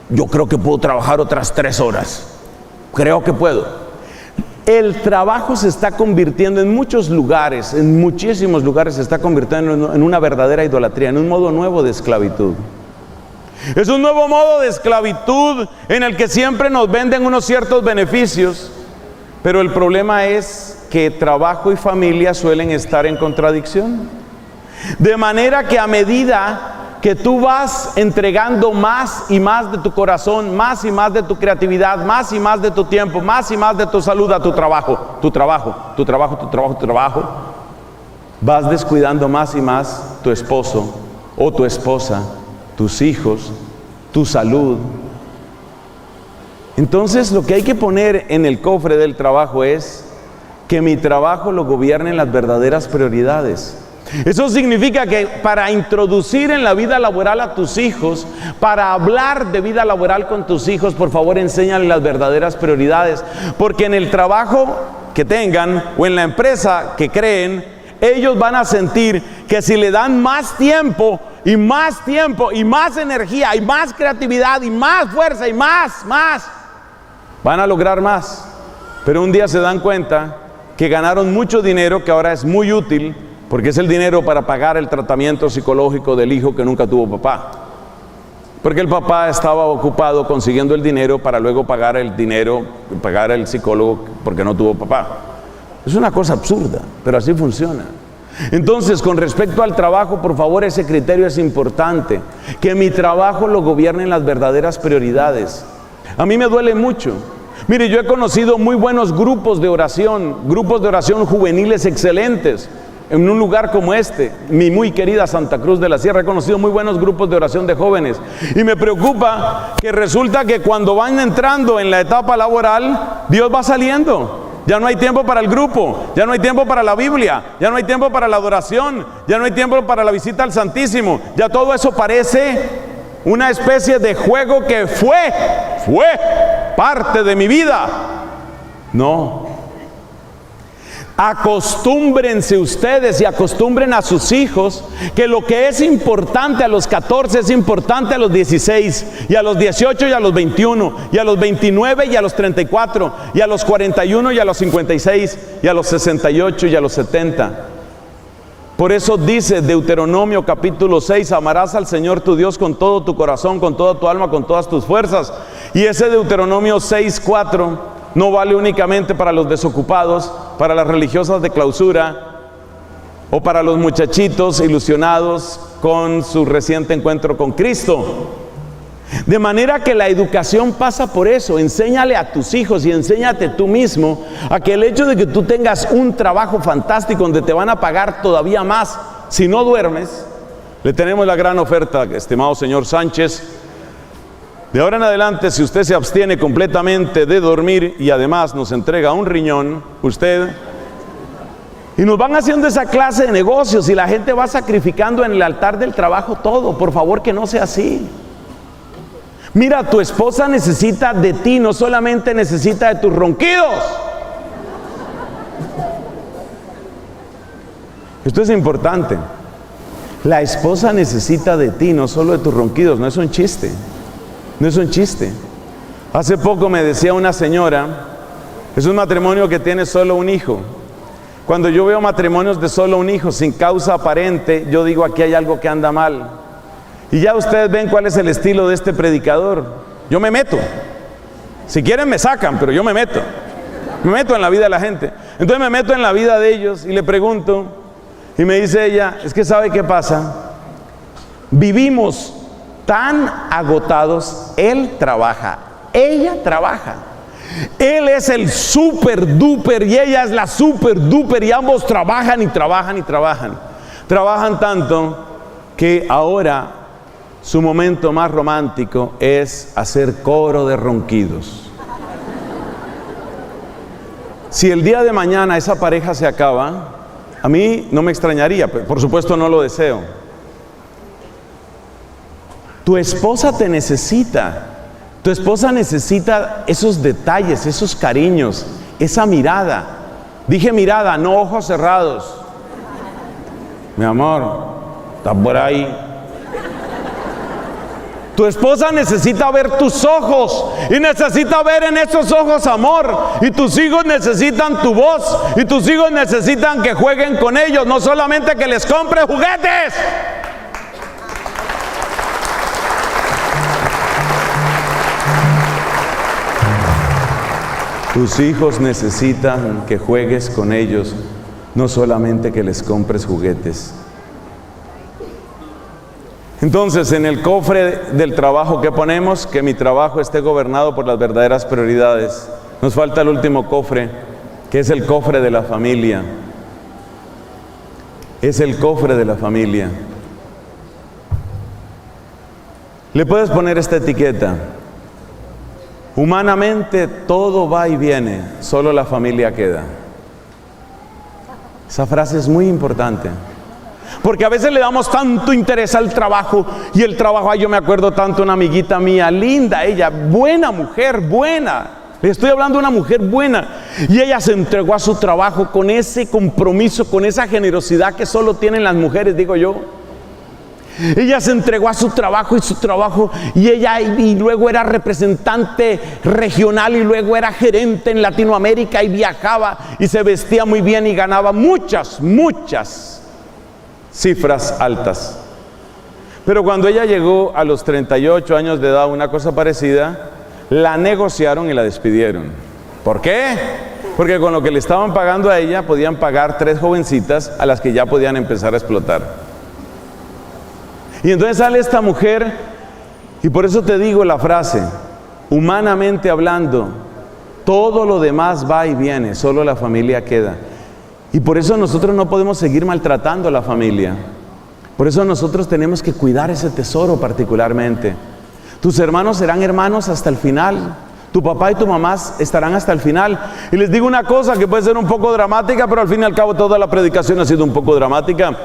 yo creo que puedo trabajar otras 3 horas. Creo que puedo. El trabajo se está convirtiendo en muchos lugares, en muchísimos lugares, se está convirtiendo en una verdadera idolatría, en un modo nuevo de esclavitud. Es un nuevo modo de esclavitud en el que siempre nos venden unos ciertos beneficios, pero el problema es que trabajo y familia suelen estar en contradicción. De manera que a medida que tú vas entregando más y más de tu corazón, más y más de tu creatividad, más y más de tu tiempo, más y más de tu salud a tu trabajo, vas descuidando más y más tu esposo o tu esposa, tus hijos, tu salud. Entonces, lo que hay que poner en el cofre del trabajo es que mi trabajo lo gobiernen las verdaderas prioridades. Eso significa que para introducir en la vida laboral a tus hijos, para hablar de vida laboral con tus hijos, por favor, enséñales las verdaderas prioridades. Porque en el trabajo que tengan o en la empresa que creen, ellos van a sentir que si le dan más tiempo y más energía y más creatividad y más fuerza y más, van a lograr más. Pero un día se dan cuenta que ganaron mucho dinero que ahora es muy útil, porque es el dinero para pagar el tratamiento psicológico del hijo que nunca tuvo papá. Porque el papá estaba ocupado consiguiendo el dinero para luego pagar el dinero, pagar el psicólogo porque no tuvo papá. Es una cosa absurda, pero así funciona. Entonces, con respecto al trabajo, por favor, ese criterio es importante. Que mi trabajo lo gobiernen las verdaderas prioridades. A mí me duele mucho. Mire, yo he conocido muy buenos grupos de oración juveniles excelentes. En un lugar como este, mi muy querida Santa Cruz de la Sierra, he conocido muy buenos grupos de oración de jóvenes. Y me preocupa que resulta que cuando van entrando en la etapa laboral, Dios va saliendo. Ya no hay tiempo para el grupo, ya no hay tiempo para la Biblia, ya no hay tiempo para la adoración, ya no hay tiempo para la visita al Santísimo. Ya todo eso parece una especie de juego que fue parte de mi vida. No. Acostúmbrense ustedes y acostumbren a sus hijos que lo que es importante a los 14 es importante a los 16 y a los 18 y a los 21 y a los 29 y a los 34 y a los 41 y a los 56 y a los 68 y a los 70. Por eso dice Deuteronomio capítulo 6: amarás al Señor tu Dios con todo tu corazón, con toda tu alma, con todas tus fuerzas. Y ese Deuteronomio 6:4 no vale únicamente para los desocupados, para las religiosas de clausura o para los muchachitos ilusionados con su reciente encuentro con Cristo. De manera que la educación pasa por eso. Enséñale a tus hijos y enséñate tú mismo a que el hecho de que tú tengas un trabajo fantástico donde te van a pagar todavía más si no duermes. Le tenemos la gran oferta, estimado señor Sánchez. De ahora en adelante, si usted se abstiene completamente de dormir y además nos entrega un riñón, y nos van haciendo esa clase de negocios y la gente va sacrificando en el altar del trabajo todo. Por favor, que no sea así. Mira, tu esposa necesita de ti, no solamente necesita de tus ronquidos. Esto es importante. La esposa necesita de ti, no solo de tus ronquidos. No es un chiste. No es un chiste. Hace poco me decía una señora, es un matrimonio que tiene solo un hijo, Cuando yo veo matrimonios de solo un hijo sin causa aparente, yo digo, aquí hay algo que anda mal. Y ya ustedes ven cuál es el estilo de este predicador. Yo me meto. Si quieren me sacan, pero yo me meto. Me meto en la vida de la gente. Entonces me meto en la vida de ellos y le pregunto, y me dice ella, es que ¿sabe qué pasa? Vivimos tan agotados, él trabaja, ella trabaja. Él es el super duper y ella es la super duper y ambos trabajan y trabajan y trabajan. Trabajan tanto que ahora su momento más romántico es hacer coro de ronquidos. Si el día de mañana esa pareja se acaba, a mí no me extrañaría, por supuesto no lo deseo. Tu esposa te necesita. Tu esposa necesita esos detalles, esos cariños, esa mirada. Dije mirada, no ojos cerrados. Mi amor, ¿estás por ahí? Tu esposa necesita ver tus ojos y necesita ver en esos ojos amor. Y tus hijos necesitan tu voz y tus hijos necesitan que jueguen con ellos, no solamente que les compre juguetes. Tus hijos necesitan que juegues con ellos, no solamente que les compres juguetes. Entonces, en el cofre del trabajo que ponemos, que mi trabajo esté gobernado por las verdaderas prioridades. Nos falta el último cofre, que es el cofre de la familia. Es el cofre de la familia. Le puedes poner esta etiqueta. Humanamente todo va y viene, solo la familia queda. Esa frase es muy importante. Porque a veces le damos tanto interés al trabajo y el trabajo, ay, yo me acuerdo tanto una amiguita mía, linda ella, buena mujer, buena. Le estoy hablando de una mujer buena. Y ella se entregó a su trabajo con ese compromiso, con esa generosidad que solo tienen las mujeres, digo yo. Ella se entregó a su trabajo y ella y luego era representante regional y luego era gerente en Latinoamérica y viajaba y se vestía muy bien y ganaba muchas cifras altas. Pero cuando ella llegó a los 38 años de edad, una cosa parecida, la negociaron y la despidieron. ¿Por qué? Porque con lo que le estaban pagando a ella podían pagar 3 jovencitas a las que ya podían empezar a explotar. Y entonces sale esta mujer, y por eso te digo la frase, humanamente hablando, todo lo demás va y viene, solo la familia queda. Y por eso nosotros no podemos seguir maltratando a la familia. Por eso nosotros tenemos que cuidar ese tesoro particularmente. Tus hermanos serán hermanos hasta el final. Tu papá y tu mamá estarán hasta el final. Y les digo una cosa que puede ser un poco dramática, pero al fin y al cabo toda la predicación ha sido un poco dramática.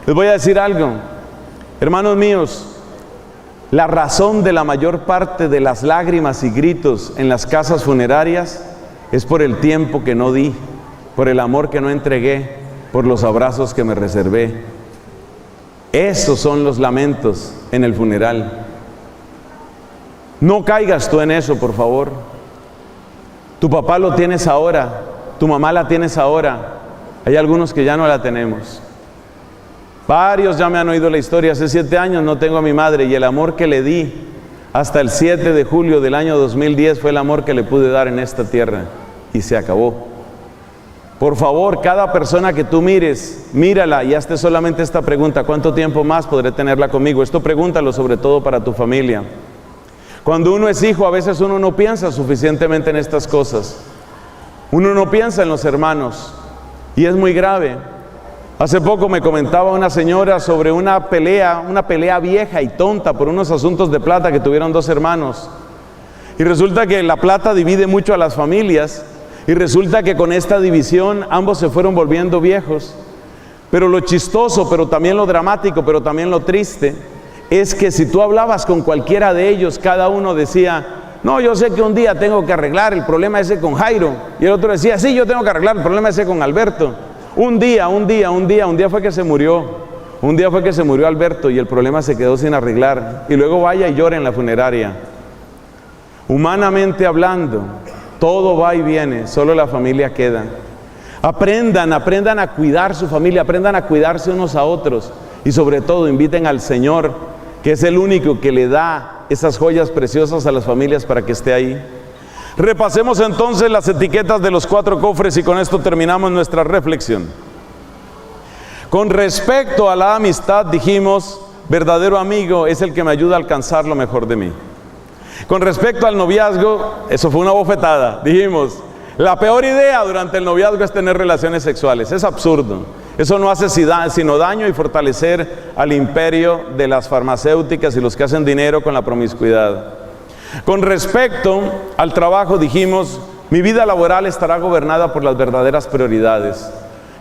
Les voy a decir algo. Hermanos míos, la razón de la mayor parte de las lágrimas y gritos en las casas funerarias es por el tiempo que no di, por el amor que no entregué, por los abrazos que me reservé. Esos son los lamentos en el funeral. No caigas tú en eso, por favor. Tu papá lo tienes ahora, tu mamá la tienes ahora. Hay algunos que ya no la tenemos. Varios ya me han oído la historia. Hace 7 años no tengo a mi madre y el amor que le di hasta el 7 de julio del año 2010 fue el amor que le pude dar en esta tierra y se acabó. Por favor, cada persona que tú mires, mírala y hazte solamente esta pregunta: ¿cuánto tiempo más podré tenerla conmigo? Esto pregúntalo sobre todo para tu familia. Cuando uno es hijo, a veces uno no piensa suficientemente en estas cosas. Uno no piensa en los hermanos y es muy grave. Hace poco me comentaba una señora sobre una pelea vieja y tonta por unos asuntos de plata que tuvieron 2 hermanos. Y resulta que la plata divide mucho a las familias y resulta que con esta división ambos se fueron volviendo viejos. Pero lo chistoso, pero también lo dramático, pero también lo triste, es que si tú hablabas con cualquiera de ellos, cada uno decía: no, yo sé que un día tengo que arreglar el problema ese con Jairo. Y el otro decía: sí, yo tengo que arreglar el problema ese con Alberto. Un día fue que se murió. Un día fue que se murió Alberto y el problema se quedó sin arreglar. Y luego vaya y llora en la funeraria. Humanamente hablando, todo va y viene, solo la familia queda. Aprendan a cuidar su familia, aprendan a cuidarse unos a otros. Y sobre todo inviten al Señor, que es el único que le da esas joyas preciosas a las familias para que esté ahí. Repasemos entonces las etiquetas de los 4 cofres y con esto terminamos nuestra reflexión. Con respecto a la amistad dijimos, verdadero amigo es el que me ayuda a alcanzar lo mejor de mí. Con respecto al noviazgo, eso fue una bofetada. Dijimos, la peor idea durante el noviazgo es tener relaciones sexuales. Es absurdo. Eso no hace sino daño y fortalecer al imperio de las farmacéuticas y los que hacen dinero con la promiscuidad. Con respecto al trabajo dijimos, mi vida laboral estará gobernada por las verdaderas prioridades.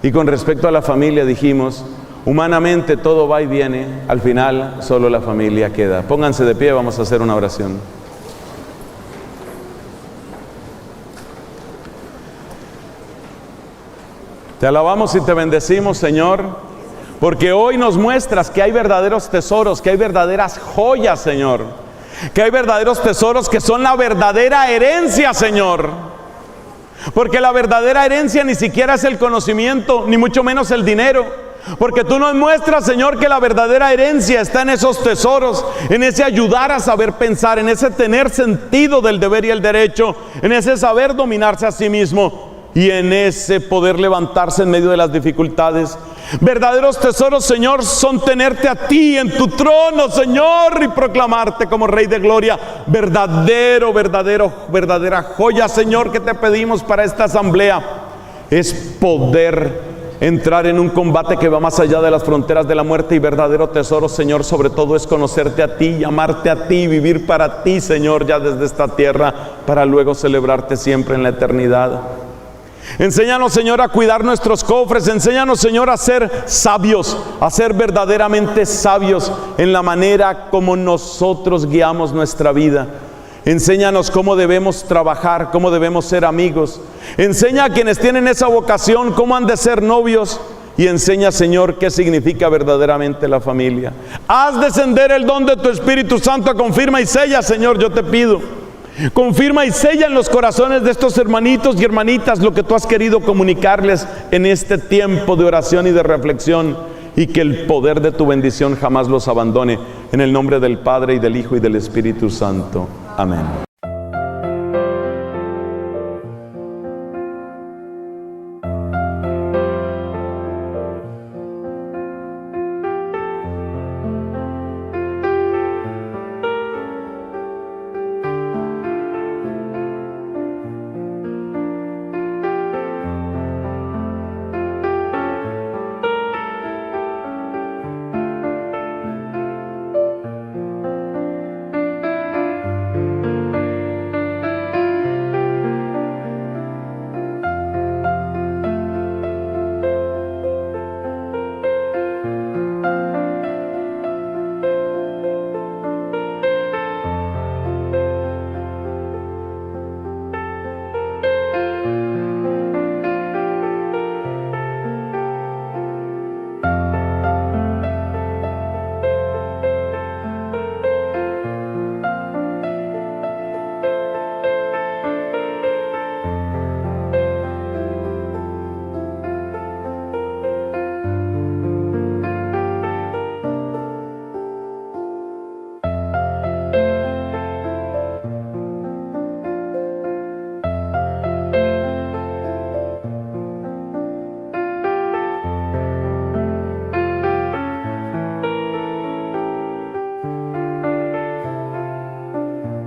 Y con respecto a la familia dijimos, humanamente todo va y viene, al final solo la familia queda. Pónganse de pie, vamos a hacer una oración. Te alabamos y te bendecimos, Señor, porque hoy nos muestras que hay verdaderos tesoros, que hay verdaderas joyas, Señor, que hay verdaderos tesoros que son la verdadera herencia, Señor, porque la verdadera herencia ni siquiera es el conocimiento, ni mucho menos el dinero, porque tú nos muestras, Señor, que la verdadera herencia está en esos tesoros, en ese ayudar a saber pensar, en ese tener sentido del deber y el derecho, en ese saber dominarse a sí mismo y en ese poder levantarse en medio de las dificultades. Verdaderos tesoros, Señor, son tenerte a ti en tu trono, Señor, y proclamarte como Rey de Gloria. Verdadera joya, Señor, que te pedimos para esta asamblea es poder entrar en un combate que va más allá de las fronteras de la muerte. Y verdadero tesoro, Señor, sobre todo es conocerte a ti, amarte a ti, vivir para ti, Señor, ya desde esta tierra, para luego celebrarte siempre en la eternidad. Enséñanos, Señor, a cuidar nuestros cofres. Enséñanos, Señor, a ser sabios, a ser verdaderamente sabios en la manera como nosotros guiamos nuestra vida. Enséñanos cómo debemos trabajar, cómo debemos ser amigos. Enseña a quienes tienen esa vocación cómo han de ser novios. Y enseña, Señor, qué significa verdaderamente la familia. Haz descender el don de tu Espíritu Santo. Confirma y sella, Señor, yo te pido. Confirma y sella en los corazones de estos hermanitos y hermanitas lo que tú has querido comunicarles en este tiempo de oración y de reflexión, y que el poder de tu bendición jamás los abandone. En el nombre del Padre, y del Hijo, y del Espíritu Santo. Amén.